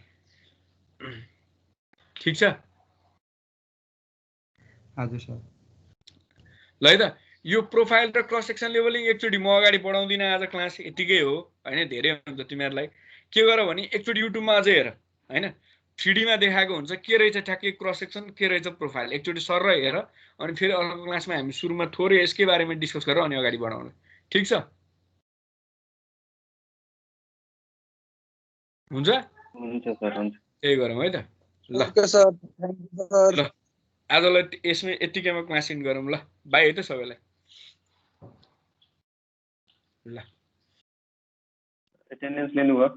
ठिक छ। हजुर सर। ल है त, यो प्रोफाइल र क्रस सेक्सन लेभलिङ एकचोटि म अगाडि बढाउँदिनँ आज क्लास, यतिकै हो होइन। धेरै हुन्छ तिमीहरूलाई। के गर भने एकचोटि युट्युबमा अझै हेर होइन, 3D मा देखाएको हुन्छ के रहेछ ठ्याक्कै क्रस सेक्सन, के रहेछ प्रोफाइल। एकचोटि सर र हेर, अनि फेरि अर्को क्लासमा हामी सुरुमा थोरै यसकै बारेमा डिस्कस गरेर अनि अगाडि बढाउनु। ठिक छ, हुन्छ हुन्छ सर, हुन्छ। त्यही गरौँ है त। ल okay sir, thank you sir. ल आजलाई यसमै यतिकैमा क्लास इन्ड गरौँ। ल बाई है त सबैलाई। ल एटेन्डेन्स लिनुभयो?